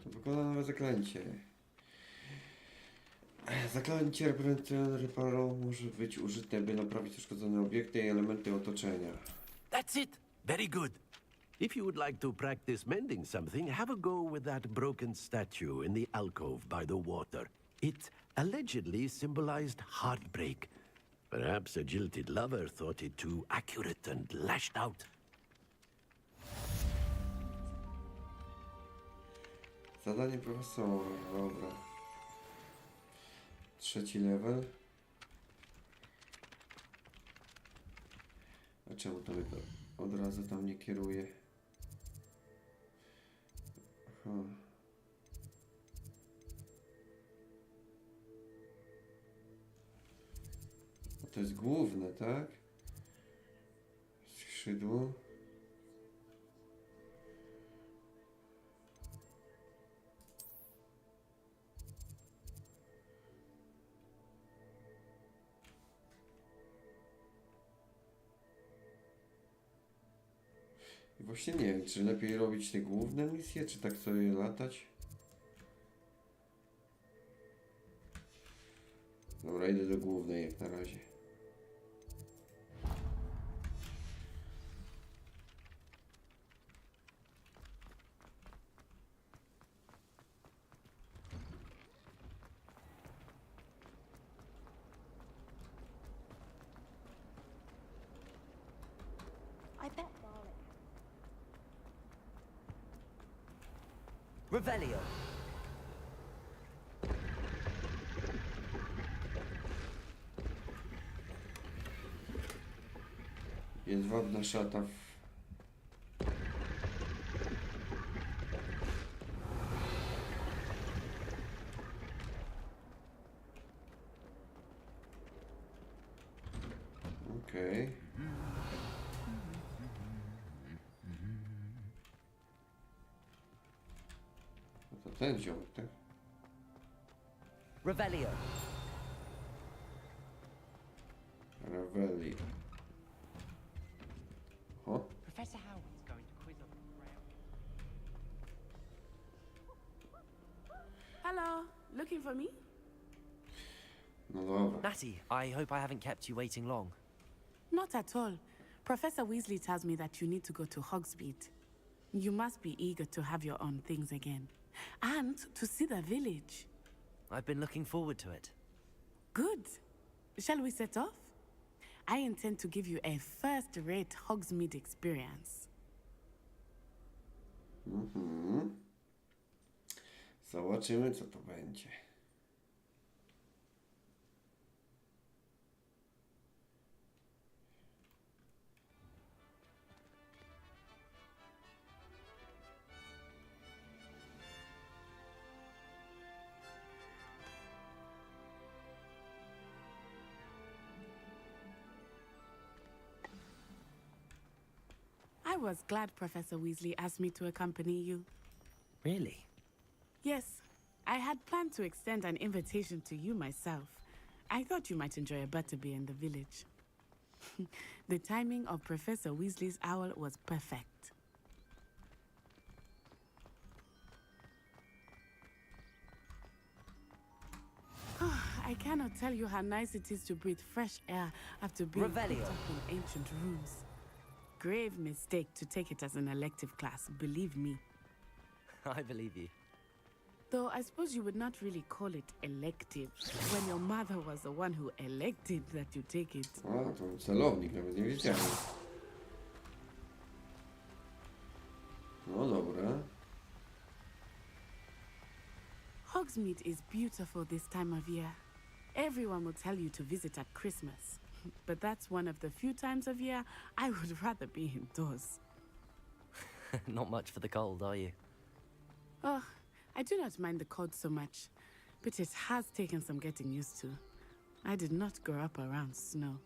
To wykona nowe zaklęcie. Zaklęcie reprezentujące reparo może być użyte, by naprawić uszkodzone obiekty i elementy otoczenia. That's it. Very good. If you would like to practice mending something, have a go with that broken statue in the alcove by the water. It allegedly symbolized heartbreak. Perhaps a jilted lover thought it too accurate and lashed out. Zadanie profesora, dobra. 3. level. A czemu to mnie to od razu tam nie kieruje? Aha. A to jest główne, tak? Skrzydło. I właśnie nie wiem, czy lepiej robić te główne misje, czy tak sobie latać. Dobra, idę do głównej jak na razie. I bet Barley. Revelio. Jedwabna szata w... Okej. No to ten ziomek, tak? Revelio. Revelio. O, Professor Howard's going to quiz on Hello, looking for me? no dobra. Natty, I hope I haven't kept you waiting long. Not at all. Professor Weasley tells me that you need to go to Hogsmeade. You must be eager to have your own things again. And to see the village. I've been looking forward to it. Good. Shall we set off? I intend to give you a first-rate Hogsmeade experience. Zobaczymy, co to będzie. I was glad Professor Weasley asked me to accompany you. Really? Yes, I had planned to extend an invitation to you myself. I thought you might enjoy a butterbeer in the village. The timing of Professor Weasley's owl was perfect. I cannot tell you how nice it is to breathe fresh air after being cooped Revelio. up in ancient rooms. Grave mistake to take it as an elective class, believe me. I believe you. Though I suppose you would not really call it elective when your mother was the one who elected that you take it. A, to celownik, nawet nie wiedziałem. No dobra. Hogsmeade is beautiful this time of year. Everyone will tell you to visit at Christmas. But that's one of the few times of year I would rather be indoors. Not much for the cold, are you? Oh, I do not mind the cold so much, but it has taken some getting used to. I did not grow up around snow.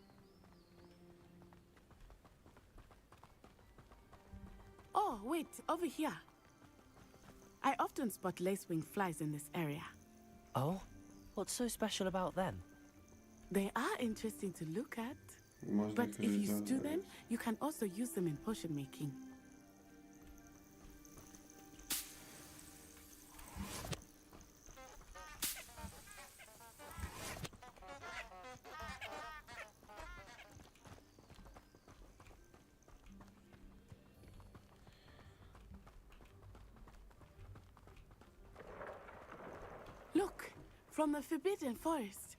Oh, wait, over here. I often spot lacewing flies in this area. Oh? What's so special about them? They are interesting to look at, Można but if you korzystać. stew them, you can also use them in potion making. Look, from the Forbidden Forest.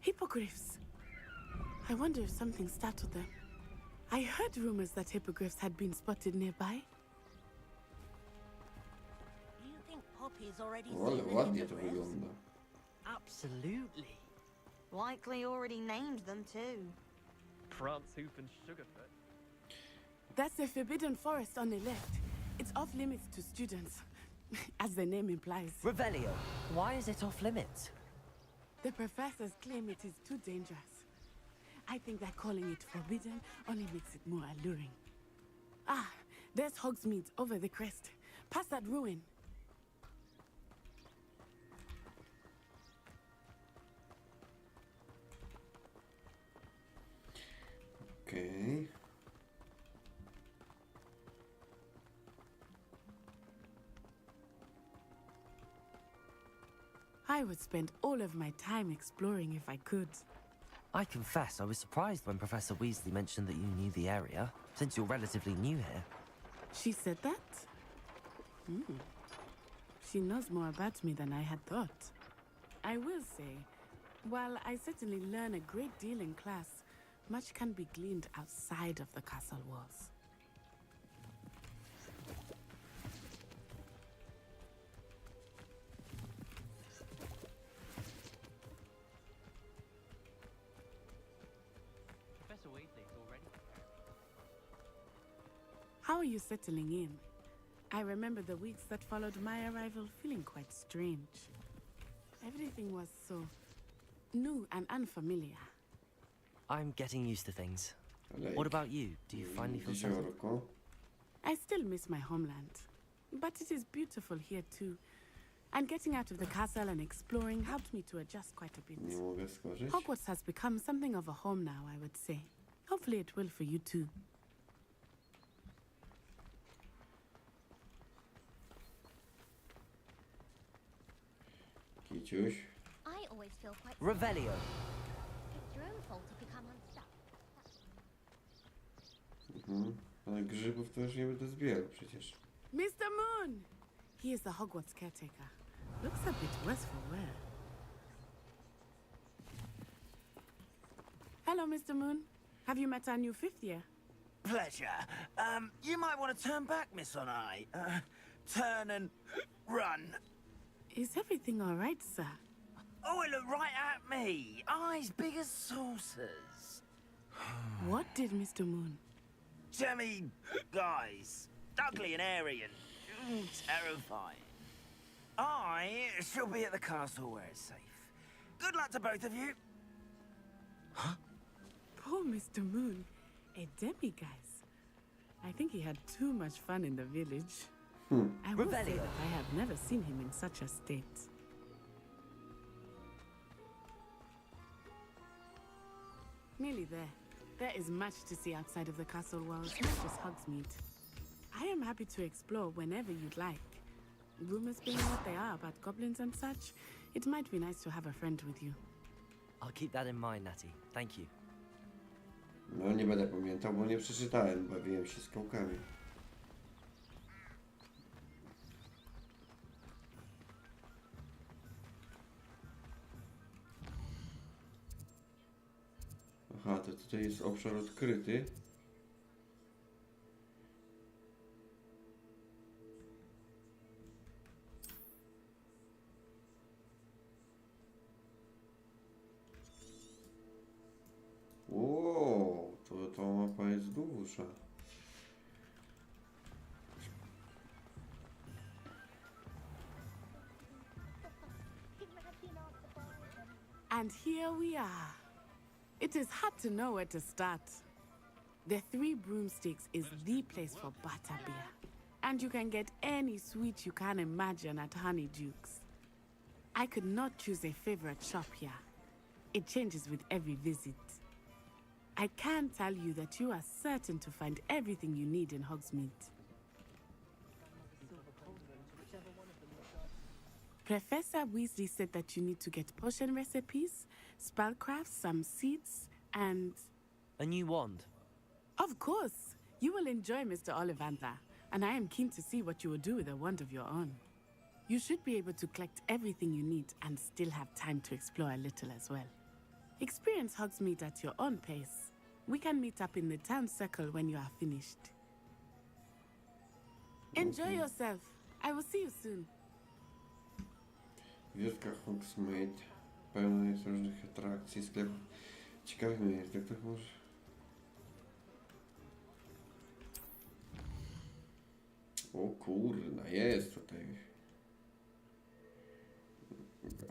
Hippogriffs. I wonder if something startled them. I heard rumors that hippogriffs had been spotted nearby. Do you think Poppy's already O, ale seen the ładnie to hippogriffs? wygląda. Absolutely. Likely already named them too. Prance, Hoof, and Sugarfoot. That's the Forbidden Forest on the left. It's off limits to students, as the name implies. Revelio, why is it off limits? The professors claim it is too dangerous. I think that calling it forbidden only makes it more alluring. Ah, there's Hogsmeade over the crest. Past that ruin. Okej. I would spend all of my time exploring if I could. I confess I was surprised when Professor Weasley mentioned that you knew the area, since you're relatively new here. She said that? She knows more about me than I had thought. I will say, while I certainly learn a great deal in class, much can be gleaned outside of the castle walls. Professor Weasley's already. How are you settling in? I remember the weeks that followed my arrival feeling quite strange. Everything was so new and unfamiliar. I'm getting used to things. Ale What about you? Do you finally feel settled? jeziorko. I still miss my homeland, but it is beautiful here too. And getting out of the castle and exploring helped me to adjust quite a bit. Nie mogę skoczyć. Hogwarts has become something of a home now, I would say. Hopefully it will for you too. Kiciuś. I always feel quite Revelio. It's your own fault if you come unstuck. Ale grzybów to już nie będę zbierał przecież. Mr. Moon! He is the Hogwarts caretaker. Looks a bit worse for wear. Hello, Mr. Moon. Have you met our new fifth year? Pleasure. You might want to turn back, Miss Onai. Turn and run. Is everything all right, sir? Oh, it looked right at me. Eyes big as saucers. What did Mr. Moon? Jemmy guys. Ugly and airy and terrifying. I shall be at the castle where it's safe. Good luck to both of you. Poor Mr. Moon. A demiguise. I think he had too much fun in the village. I will say Revelio. that I have never seen him in such a state. Nearly there. There is much to see outside of the castle walls, not just Hogsmeade. I am happy to explore whenever you'd like. Rumors being what they are about goblins and such, it might be nice to have a friend with you. I'll keep that in mind, Natty. Thank you. No nie będę pamiętał, bo nie przeczytałem. Bawiłem się z kołkami. Aha, to tutaj jest obszar odkryty. dusza. And here we are. It is hard to know where to start. The Three Broomsticks is the place for butterbeer. And you can get any sweet you can imagine at Honeyduke's. I could not choose a favorite shop here. It changes with every visit. I can tell you that you are certain to find everything you need in Hogsmeade. Professor Weasley said that you need to get potion recipes, spellcrafts, some seeds, and... A new wand? Of course! You will enjoy Mr. Ollivander, and I am keen to see what you will do with a wand of your own. You should be able to collect everything you need and still have time to explore a little as well. Experience Hogsmeade at your own pace. We can meet up in the town circle when you are finished. Enjoy yourself. I will see you soon. Wioska Hogsmeade pełna jest różnych atrakcji, sklepów, ciekawych miejsc, do których może... O kurna, jest tutaj.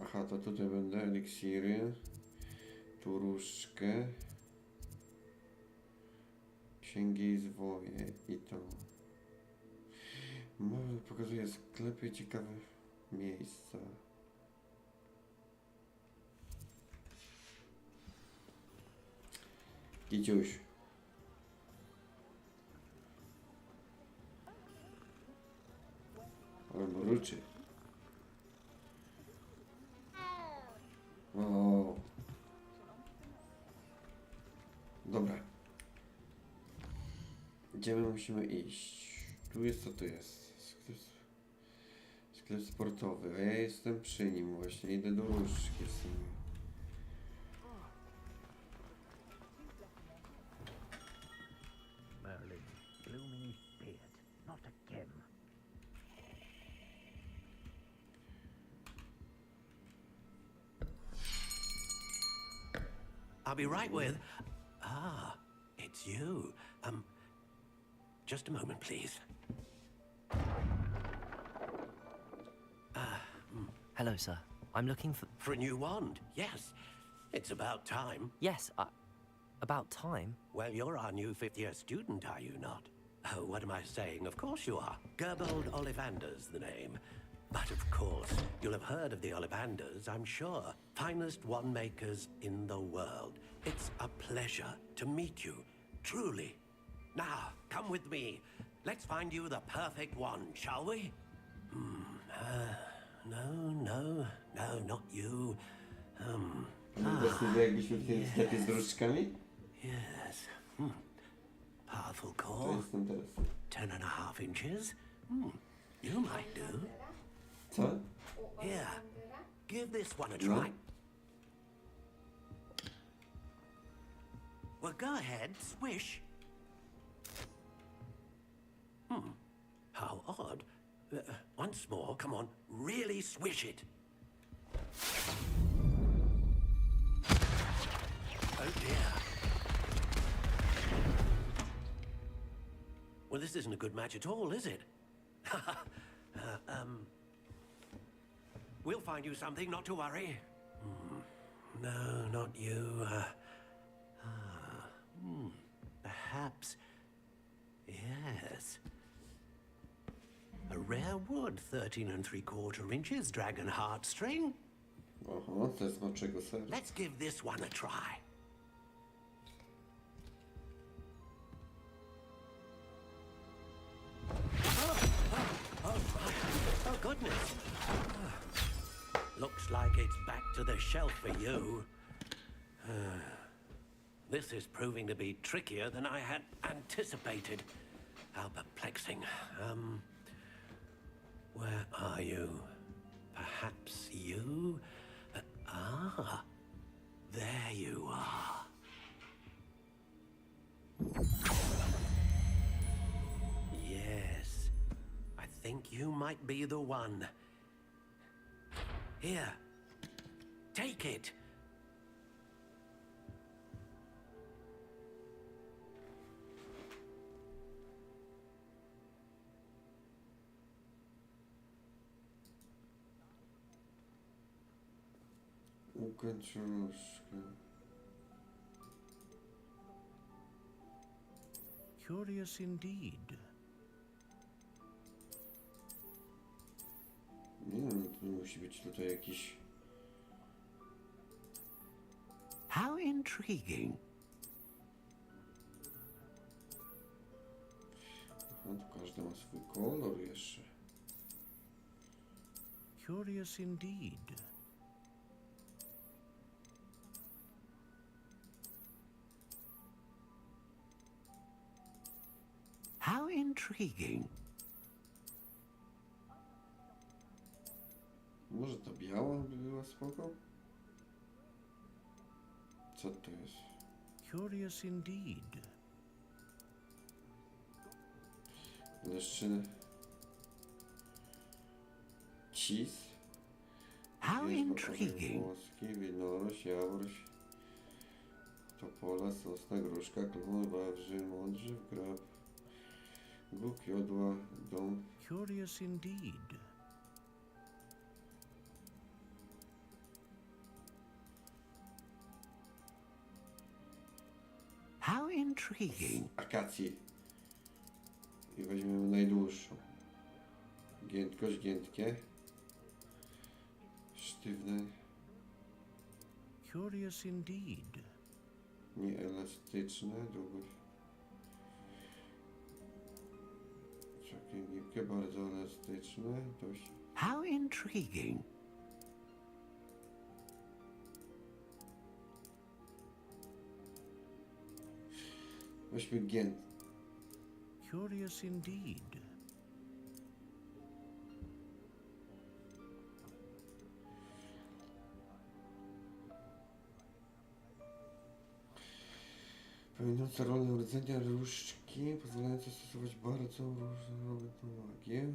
Aha, to tutaj będę eliksiry, tu różdżkę, księgi i zwoje i to. Może pokazuje sklepy i ciekawe miejsca. Kiciuś. Ale mruczy. O. Dobra. Gdzie my musimy iść? Tu jest, co tu jest? Sklep sportowy, a ja jestem przy nim właśnie. Idę do różdżki sobie. Merlin's blooming beard, not again. I'll be right with... Ah, it's you. Just a moment, please. Hello, sir. I'm looking for... For a new wand, yes. It's about time. Yes, about time? Well, you're our new fifth-year student, are you not? Oh, what am I saying? Of course you are. Gerbold Ollivander's the name. But of course, you'll have heard of the Ollivanders, I'm sure. Finest wand makers in the world. It's a pleasure to meet you, truly. Now, come with me. Let's find you the perfect wand, shall we? No, not you. Jakbyśmy w tym sklepie z różdżkami? Yes. Powerful To core. jestem teraz. 10.5 inches. You might do. Co? Here, give this one a No. try. Well, go ahead, swish. How odd. Once more, come on, really swish it. Oh dear. Well, this isn't a good match at all, is it? We'll find you something, not to worry. No, not you. Perhaps. Yes. A rare wood, 13 3/4 inches, dragon heartstring. Oho, to jest moczego serca. Let's give this one a try. Oh, goodness. Looks like it's back to the shelf for you. This is proving to be trickier than I had anticipated. How perplexing. Where are you? Perhaps you? There you are. Yes, I think you might be the one. Here, take it. kaczuszka. Curious indeed. Nie wiem, to musi być tutaj jakiś... How intriguing. No to każdy ma swój kolor jeszcze. Curious indeed. How intriguing. Może ta biała by była spoko? Co to jest? Curious indeed. Leszczyny. Cis. How Wierzba, intriguing. włoski, winorość, jaworość, topola, sosna, gruszka, klon, wawrzy, mądrzew, grab, bóg, jodła, dąb. Curious indeed. How intriguing. Akacji. I weźmiemy najdłuższą. Giętkość, giętkie. Sztywne. Curious indeed. Nieelastyczne. Długość. Takie gibkie, bardzo elastyczne. Dość. How intriguing. Weźmy gięt. Curious indeed. Pełniąca rolę rdzenia różdżki, pozwalająca stosować bardzo różnorodną magię.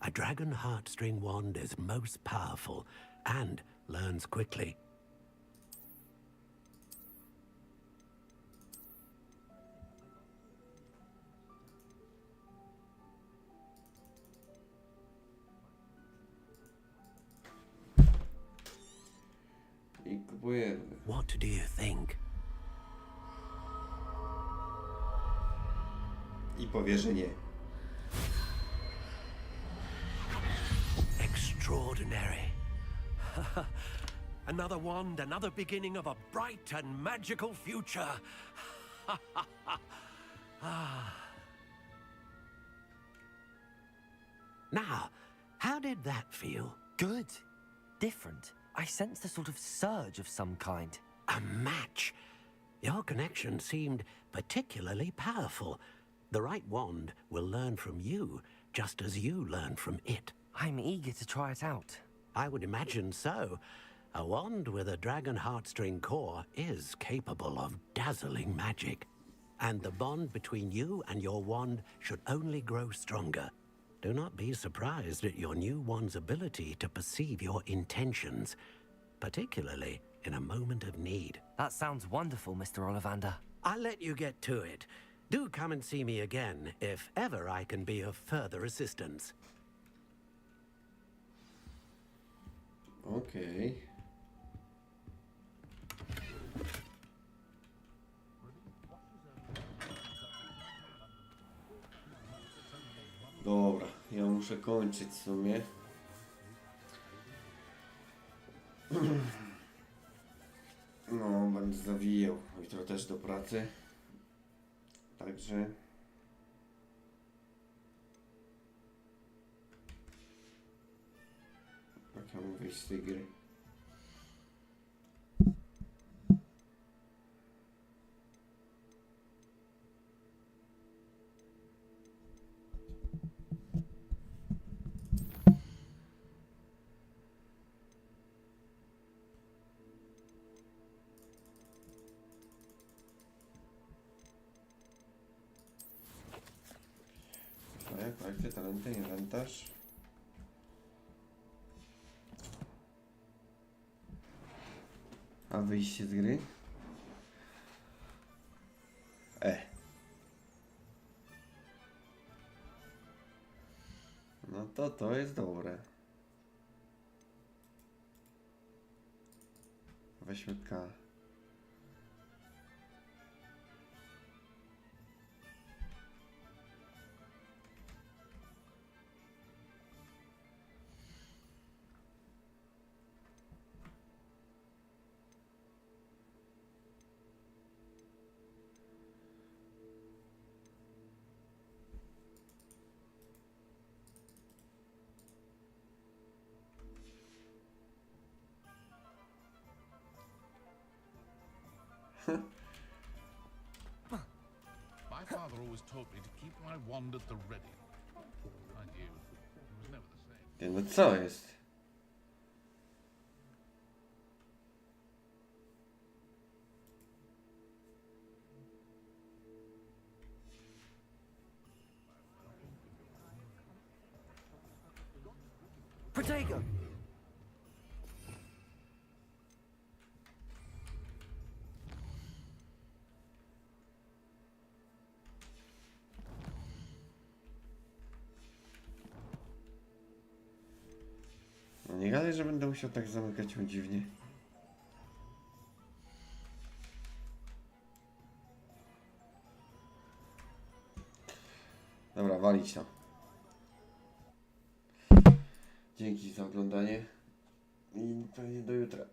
A dragon heartstring wand is most powerful and learns quickly. I kupujemy. What do you think? I powierzenie. Extraordinary. Another wand, another beginning of a bright and magical future. Now, how did that feel? Good. Different. I sensed a sort of surge of some kind. A match. Your connection seemed particularly powerful. The right wand will learn from you, just as you learn from it. I'm eager to try it out. I would imagine so. A wand with a dragon heartstring core is capable of dazzling magic. And the bond between you and your wand should only grow stronger. Do not be surprised at your new wand's ability to perceive your intentions, particularly in a moment of need. That sounds wonderful, Mr. Ollivander. I'll let you get to it. Do come and see me again if ever I can be of further assistance. Okej. Dobra, ja muszę kończyć w sumie. No, będę zawijał. Jutro też do pracy. Także... Jak ja mam wyjść z tej gry? Kwalifikacje, talenty, inwentarz. A wyjście z gry? No to jest dobre. Weźmy K. My father always taught me to keep my wand at the ready. Mind you, it was never the same. Ty, no co jest? Protego! No nie gadaj, że będę musiał tak zamykać ją dziwnie. Dobra, walić to. Dzięki za oglądanie i pewnie do jutra.